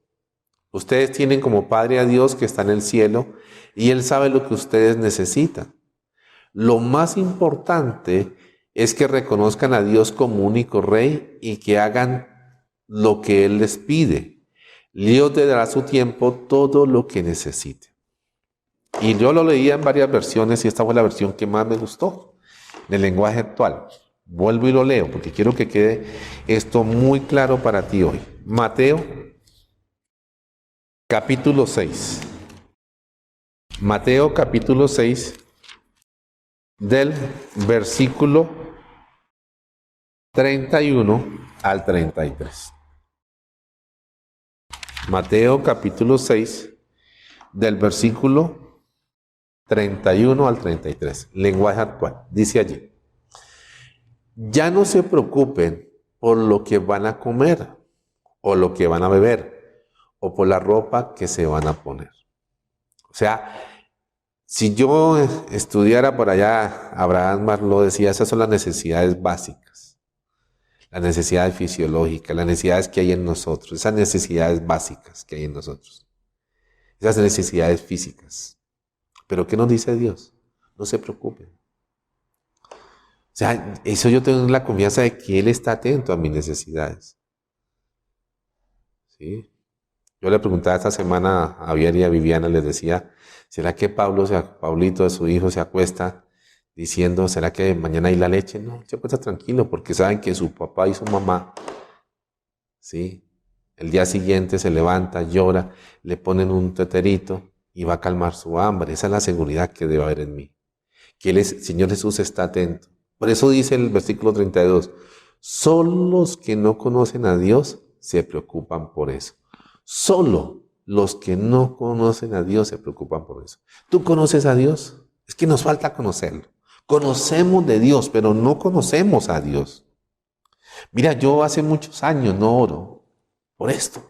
Ustedes tienen como Padre a Dios que está en el cielo y Él sabe lo que ustedes necesitan. Lo más importante es que reconozcan a Dios como único Rey y que hagan lo que Él les pide. Dios te dará a su tiempo todo lo que necesite. Y yo lo leía en varias versiones y esta fue la versión que más me gustó. Del lenguaje actual. Vuelvo y lo leo porque quiero que quede esto muy claro para ti hoy. Mateo, capítulo 6. Mateo, capítulo 6, del versículo 31 al 33. Mateo, capítulo 6, del versículo 31 al 33, lenguaje actual. Dice allí, ya no se preocupen por lo que van a comer o lo que van a beber o por la ropa que se van a poner. O sea, Si yo estudiara por allá, Abraham Maslow decía, esas son las necesidades básicas, las necesidades fisiológicas, las necesidades que hay en nosotros, esas necesidades básicas que hay en nosotros, esas necesidades físicas. Pero ¿qué nos dice Dios? No se preocupen. O sea, eso yo tengo la confianza de que Él está atento a mis necesidades. ¿Sí? Yo le preguntaba esta semana a Javier y a Viviana, les decía, ¿será que Pablito, su hijo, se acuesta diciendo, ¿será que mañana hay la leche? No, se acuesta tranquilo, porque saben que su papá y su mamá, ¿sí? El día siguiente se levanta, llora, le ponen un teterito y va a calmar su hambre. Esa es la seguridad que debe haber en mí. Que Señor Jesús está atento. Por eso dice el versículo 32, solo los que no conocen a Dios se preocupan por eso. Solo los que no conocen a Dios se preocupan por eso. ¿Tú conoces a Dios? Es que nos falta conocerlo. Conocemos de Dios, pero no conocemos a Dios. Mira, yo hace muchos años no oro por esto.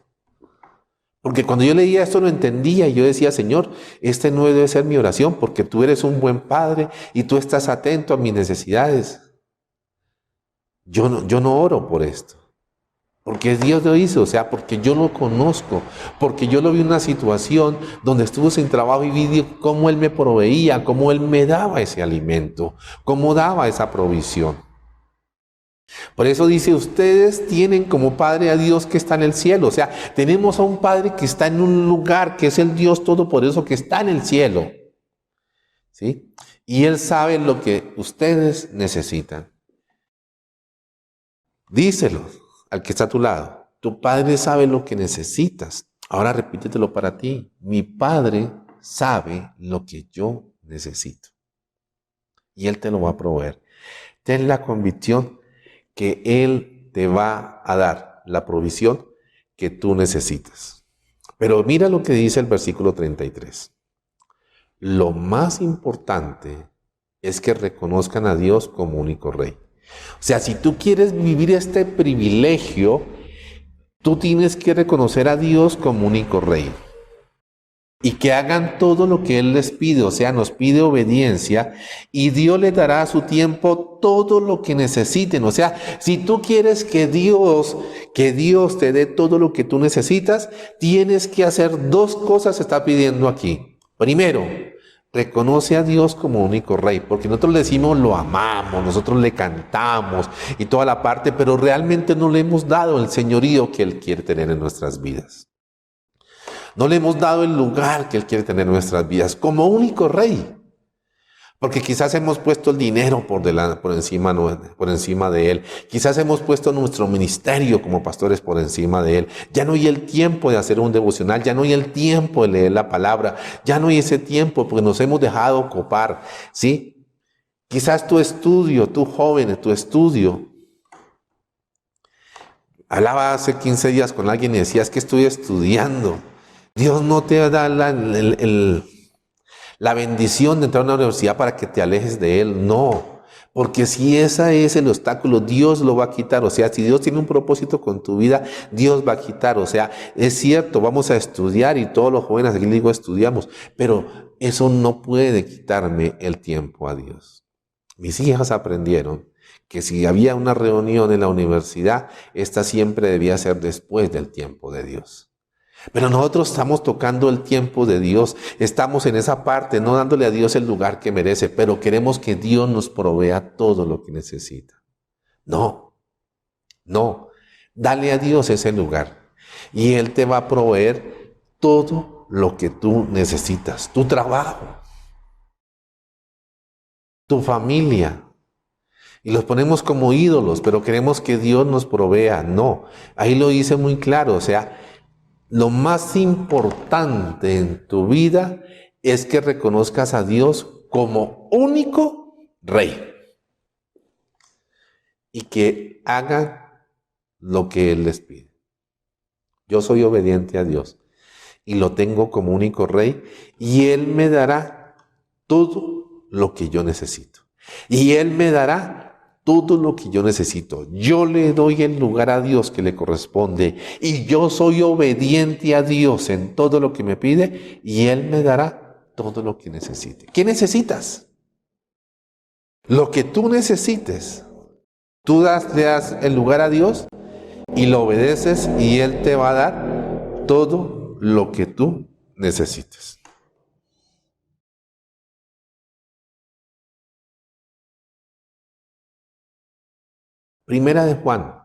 Porque cuando yo leía esto lo entendía y yo decía, Señor, este no debe ser mi oración porque tú eres un buen padre y tú estás atento a mis necesidades. Yo no oro por esto. Porque Dios lo hizo, o sea, porque yo lo conozco, porque yo lo vi en una situación donde estuve sin trabajo y vi cómo Él me proveía, cómo Él me daba ese alimento, cómo daba esa provisión. Por eso dice, ustedes tienen como Padre a Dios que está en el cielo. O sea, tenemos a un Padre que está en un lugar, que es el Dios Todopoderoso, que está en el cielo. ¿Sí? Y Él sabe lo que ustedes necesitan. Díselo al que está a tu lado. Tu Padre sabe lo que necesitas. Ahora repítetelo para ti. Mi Padre sabe lo que yo necesito. Y Él te lo va a proveer. Ten la convicción que Él te va a dar la provisión que tú necesitas. Pero mira lo que dice el versículo 33. Lo más importante es que reconozcan a Dios como único Rey. O sea, si tú quieres vivir este privilegio, tú tienes que reconocer a Dios como único Rey. Y que hagan todo lo que Él les pide, o sea, nos pide obediencia y Dios les dará a su tiempo todo lo que necesiten. O sea, si tú quieres que Dios te dé todo lo que tú necesitas, tienes que hacer dos cosas, se está pidiendo aquí. Primero, reconoce a Dios como único Rey, porque nosotros le decimos lo amamos, nosotros le cantamos y toda la parte, pero realmente no le hemos dado el señorío que Él quiere tener en nuestras vidas. No le hemos dado el lugar que Él quiere tener en nuestras vidas como único Rey. Porque quizás hemos puesto el dinero por encima de Él. Quizás hemos puesto nuestro ministerio como pastores por encima de Él. Ya no hay el tiempo de hacer un devocional. Ya no hay el tiempo de leer la palabra. Ya no hay ese tiempo porque nos hemos dejado copar. ¿Sí? Quizás tu estudio, tú joven, tu estudio. Hablaba hace 15 días con alguien y decía, es que estoy estudiando. Dios no te da la bendición de entrar a una universidad para que te alejes de Él. No, porque si ese es el obstáculo, Dios lo va a quitar. O sea, si Dios tiene un propósito con tu vida, Dios va a quitar. O sea, es cierto, vamos a estudiar y todos los jóvenes, aquí les digo, estudiamos. Pero eso no puede quitarme el tiempo a Dios. Mis hijas aprendieron que si había una reunión en la universidad, esta siempre debía ser después del tiempo de Dios. Pero nosotros estamos tocando el tiempo de Dios, estamos en esa parte, no dándole a Dios el lugar que merece, pero queremos que Dios nos provea todo lo que necesita. No, dale a Dios ese lugar y Él te va a proveer todo lo que tú necesitas, tu trabajo, tu familia. Y los ponemos como ídolos, pero queremos que Dios nos provea. No, ahí lo dice muy claro, o sea, lo más importante en tu vida es que reconozcas a Dios como único Rey y que hagan lo que Él les pide. Yo soy obediente a Dios y lo tengo como único Rey y Él me dará todo lo que yo necesito. Y Él me dará todo lo que yo necesito. Yo le doy el lugar a Dios que le corresponde y yo soy obediente a Dios en todo lo que me pide y Él me dará todo lo que necesite. ¿Qué necesitas? Lo que tú necesites. Tú le das el lugar a Dios y lo obedeces y Él te va a dar todo lo que tú necesites. Primera de Juan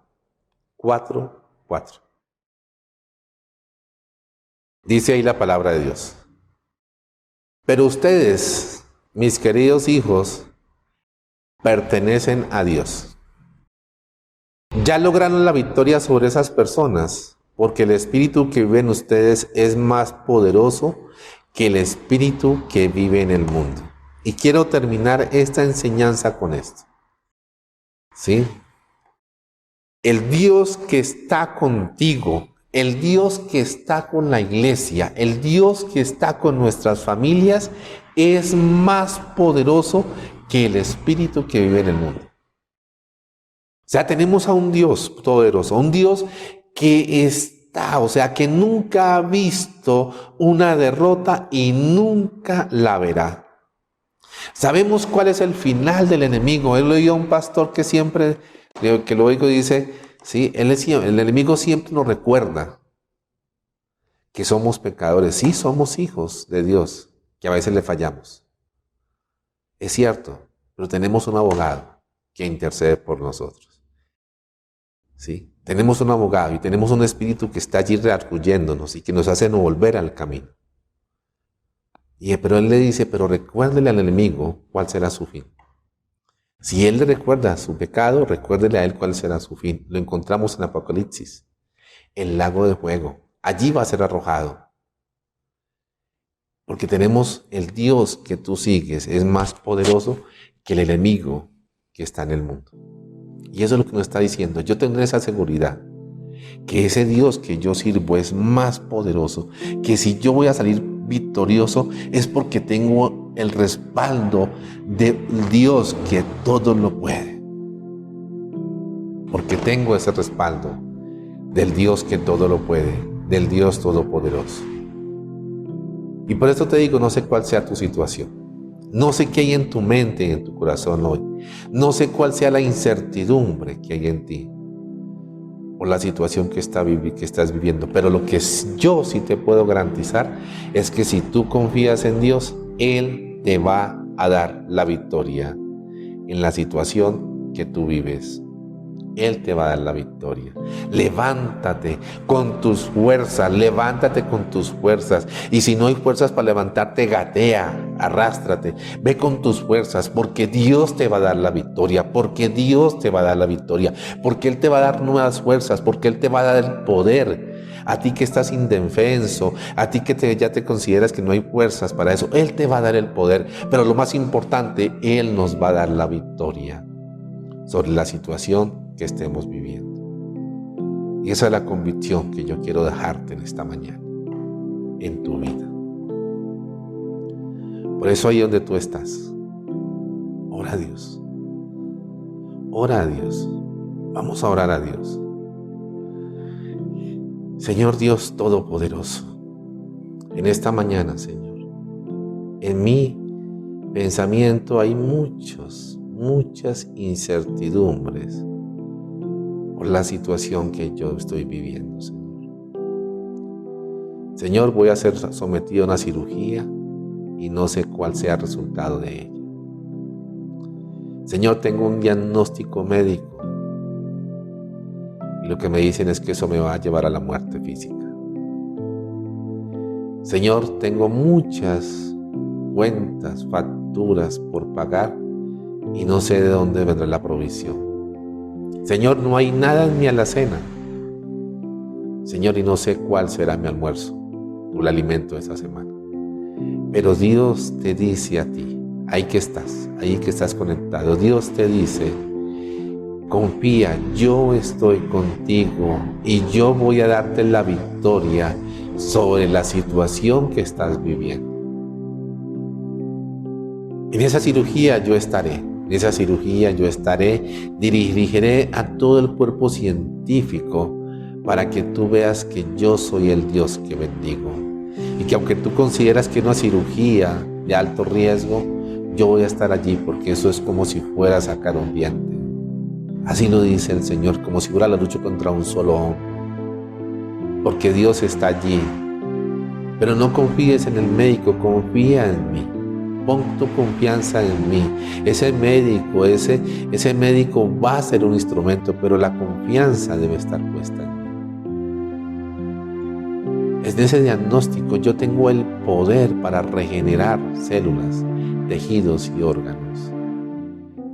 4:4. Dice ahí la palabra de Dios. Pero ustedes, mis queridos hijos, pertenecen a Dios. Ya lograron la victoria sobre esas personas, porque el espíritu que vive en ustedes es más poderoso que el espíritu que vive en el mundo. Y quiero terminar esta enseñanza con esto. ¿Sí? El Dios que está contigo, el Dios que está con la iglesia, el Dios que está con nuestras familias, es más poderoso que el espíritu que vive en el mundo. O sea, tenemos a un Dios poderoso, un Dios que está, o sea, que nunca ha visto una derrota y nunca la verá. Sabemos cuál es el final del enemigo. Él oía a un pastor que siempre, que lo oigo, dice, sí, el enemigo siempre nos recuerda que somos pecadores. Sí, somos hijos de Dios, que a veces le fallamos. Es cierto, pero tenemos un abogado que intercede por nosotros. ¿Sí? Tenemos un abogado y tenemos un espíritu que está allí rearguyéndonos y que nos hace no volver al camino. Pero él le dice, pero recuérdele al enemigo cuál será su fin. Si él le recuerda su pecado, recuérdele a él cuál será su fin. Lo encontramos en Apocalipsis, el lago de fuego. Allí va a ser arrojado. Porque tenemos el Dios que tú sigues, es más poderoso que el enemigo que está en el mundo. Y eso es lo que nos está diciendo. Yo tendré esa seguridad, que ese Dios que yo sirvo es más poderoso, que si yo voy a salir victorioso es porque tengo el respaldo de Dios que todo lo puede. Porque tengo ese respaldo del Dios que todo lo puede, del Dios todopoderoso. Y por eso te digo, no sé cuál sea tu situación. No sé qué hay en tu mente y en tu corazón hoy. No sé cuál sea la incertidumbre que hay en ti por la situación que estás viviendo. Pero lo que yo sí te puedo garantizar es que si tú confías en Dios, Él te va a dar la victoria en la situación que tú vives. Él te va a dar la victoria. Levántate con tus fuerzas, levántate con tus fuerzas. Y si no hay fuerzas para levantarte, gatea, arrástrate. Ve con tus fuerzas, porque Dios te va a dar la victoria, porque Dios te va a dar la victoria, porque Él te va a dar nuevas fuerzas, porque Él te va a dar el poder. A ti que estás indefenso, a ti que ya te consideras que no hay fuerzas para eso, Él te va a dar el poder. Pero lo más importante, Él nos va a dar la victoria sobre la situación que estemos viviendo. Y esa es la convicción que yo quiero dejarte en esta mañana, en tu vida. Por eso ahí donde tú estás, ora a Dios. Ora a Dios. Vamos a orar a Dios. Señor Dios Todopoderoso, en esta mañana, Señor, en mi pensamiento hay muchas incertidumbres por la situación que yo estoy viviendo, Señor. Señor, voy a ser sometido a una cirugía y no sé cuál sea el resultado de ella. Señor, tengo un diagnóstico médico y lo que me dicen es que eso me va a llevar a la muerte física. Señor, tengo muchas cuentas, facturas por pagar y no sé de dónde vendrá la provisión. Señor, no hay nada en mi alacena. Señor, y no sé cuál será mi almuerzo o el alimento de esa semana. Pero Dios te dice a ti, ahí que estás conectado, Dios te dice, confía, yo estoy contigo y yo voy a darte la victoria sobre la situación que estás viviendo. En esa cirugía yo estaré. En esa cirugía yo estaré, dirigiré a todo el cuerpo científico para que tú veas que yo soy el Dios que bendigo. y que aunque tú consideras que una cirugía de alto riesgo, yo voy a estar allí porque eso es como si fuera a sacar un diente. Así lo dice el Señor, como si fuera la lucha contra un solo hombre. Porque Dios está allí. Pero no confíes en el médico, confía en mí. Pon tu confianza en mí. Ese médico va a ser un instrumento, pero la confianza debe estar puesta en mí. En ese diagnóstico yo tengo el poder para regenerar células, tejidos y órganos.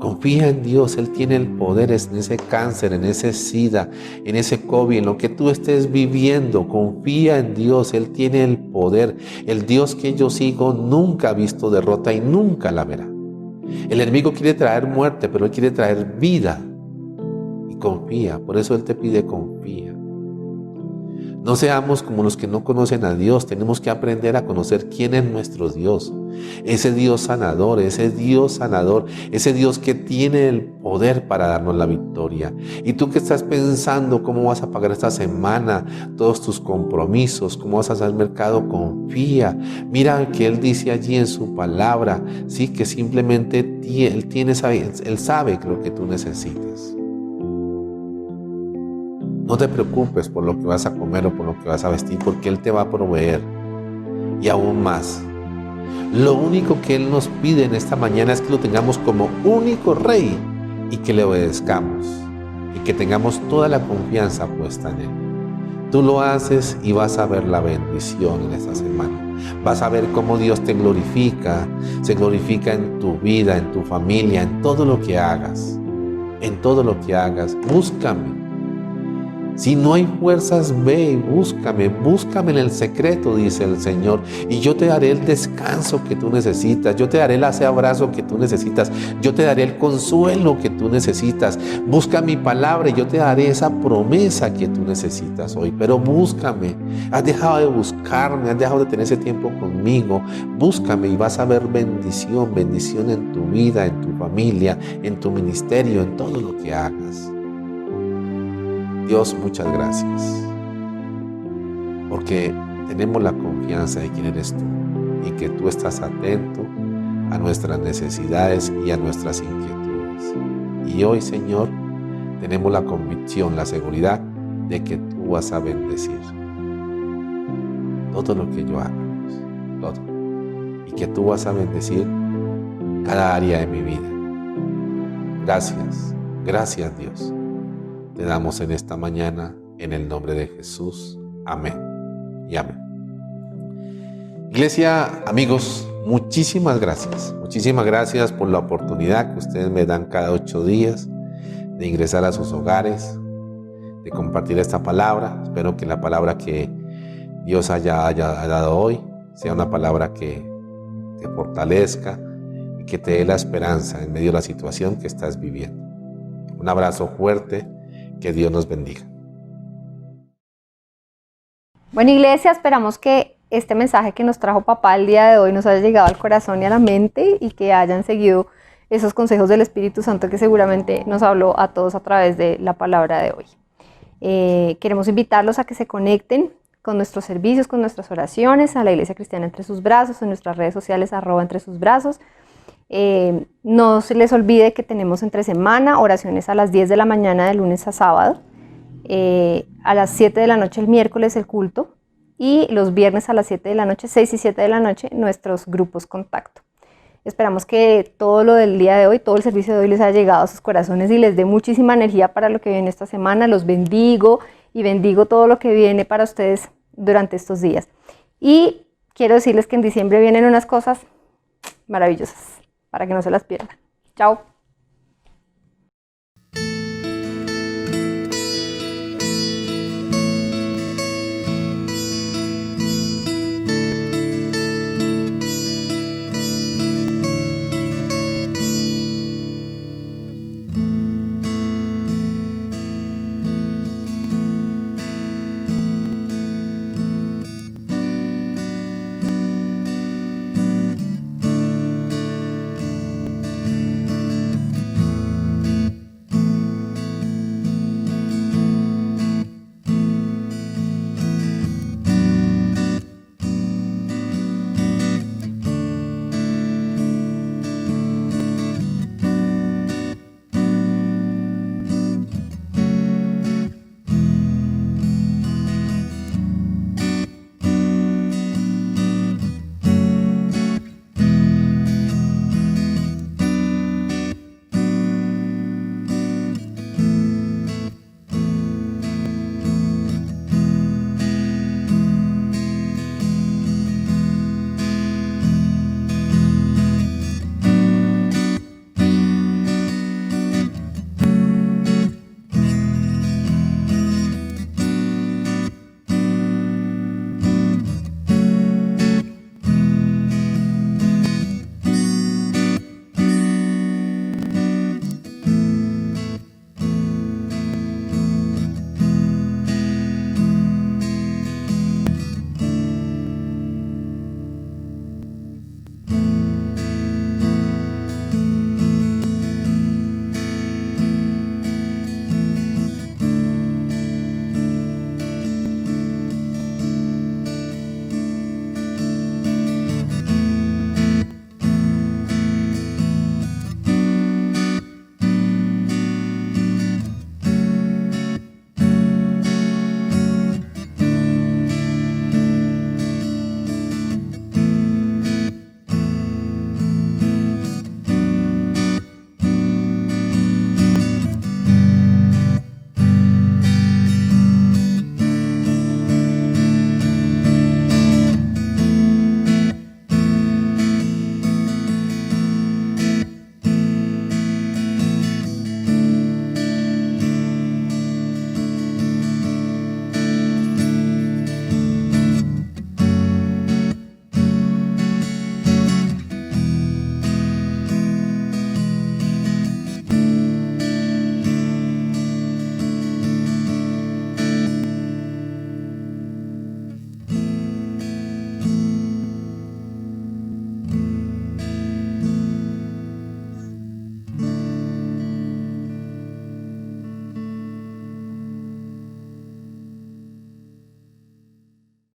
Confía en Dios, Él tiene el poder en ese cáncer, en ese SIDA, en ese COVID, en lo que tú estés viviendo. Confía en Dios, Él tiene el poder. El Dios que yo sigo nunca ha visto derrota y nunca la verá. El enemigo quiere traer muerte, pero Él quiere traer vida. Y confía, por eso Él te pide confía. No seamos como los que no conocen a Dios, tenemos que aprender a conocer quién es nuestro Dios. Ese Dios sanador, ese Dios que tiene el poder para darnos la victoria. Y tú que estás pensando cómo vas a pagar esta semana, todos tus compromisos, cómo vas a hacer el mercado, confía. Mira que Él dice allí en su palabra, sí, que simplemente Él sabe lo que tú necesitas. No te preocupes por lo que vas a comer o por lo que vas a vestir, porque Él te va a proveer. Y aún más, lo único que Él nos pide en esta mañana es que lo tengamos como único Rey y que le obedezcamos y que tengamos toda la confianza puesta en Él. Tú lo haces y vas a ver la bendición en esta semana. Vas a ver cómo Dios te glorifica, se glorifica en tu vida, en tu familia, en todo lo que hagas. En todo lo que hagas, búscame. Si no hay fuerzas, ve y búscame en el secreto, dice el Señor, y yo te daré el descanso que tú necesitas, yo te daré ese abrazo que tú necesitas, yo te daré el consuelo que tú necesitas. Busca mi palabra y yo te daré esa promesa que tú necesitas hoy, pero búscame. Has dejado de buscarme, has dejado de tener ese tiempo conmigo. Búscame y vas a ver bendición en tu vida, en tu familia, en tu ministerio, en todo lo que hagas. Dios, muchas gracias, porque tenemos la confianza de quién eres tú y que tú estás atento a nuestras necesidades y a nuestras inquietudes. Y hoy, Señor, tenemos la convicción, la seguridad de que tú vas a bendecir todo lo que yo haga, todo, y que tú vas a bendecir cada área de mi vida. Gracias Dios. Te damos en esta mañana, en el nombre de Jesús. Amén y amén. Iglesia, amigos, muchísimas gracias. Muchísimas gracias por la oportunidad que ustedes me dan cada 8 días de ingresar a sus hogares, de compartir esta palabra. Espero que la palabra que Dios haya dado hoy sea una palabra que te fortalezca y que te dé la esperanza en medio de la situación que estás viviendo. Un abrazo fuerte. Que Dios nos bendiga. Bueno, iglesia, esperamos que este mensaje que nos trajo papá el día de hoy nos haya llegado al corazón y a la mente y que hayan seguido esos consejos del Espíritu Santo que seguramente nos habló a todos a través de la palabra de hoy. Queremos invitarlos a que se conecten con nuestros servicios, con nuestras oraciones, a la Iglesia Cristiana Entre Sus Brazos, en nuestras redes sociales @entresusbrazos. No se les olvide que tenemos entre semana oraciones a las 10 de la mañana de lunes a sábado, a las 7 de la noche el miércoles el culto y los viernes a las 7 de la noche, 6 y 7 de la noche nuestros grupos contacto. Esperamos que todo lo del día de hoy, todo el servicio de hoy les haya llegado a sus corazones y les dé muchísima energía para lo que viene esta semana. Los bendigo y bendigo todo lo que viene para ustedes durante estos días. Y quiero decirles que en diciembre vienen unas cosas maravillosas para que no se las pierdan. Chao.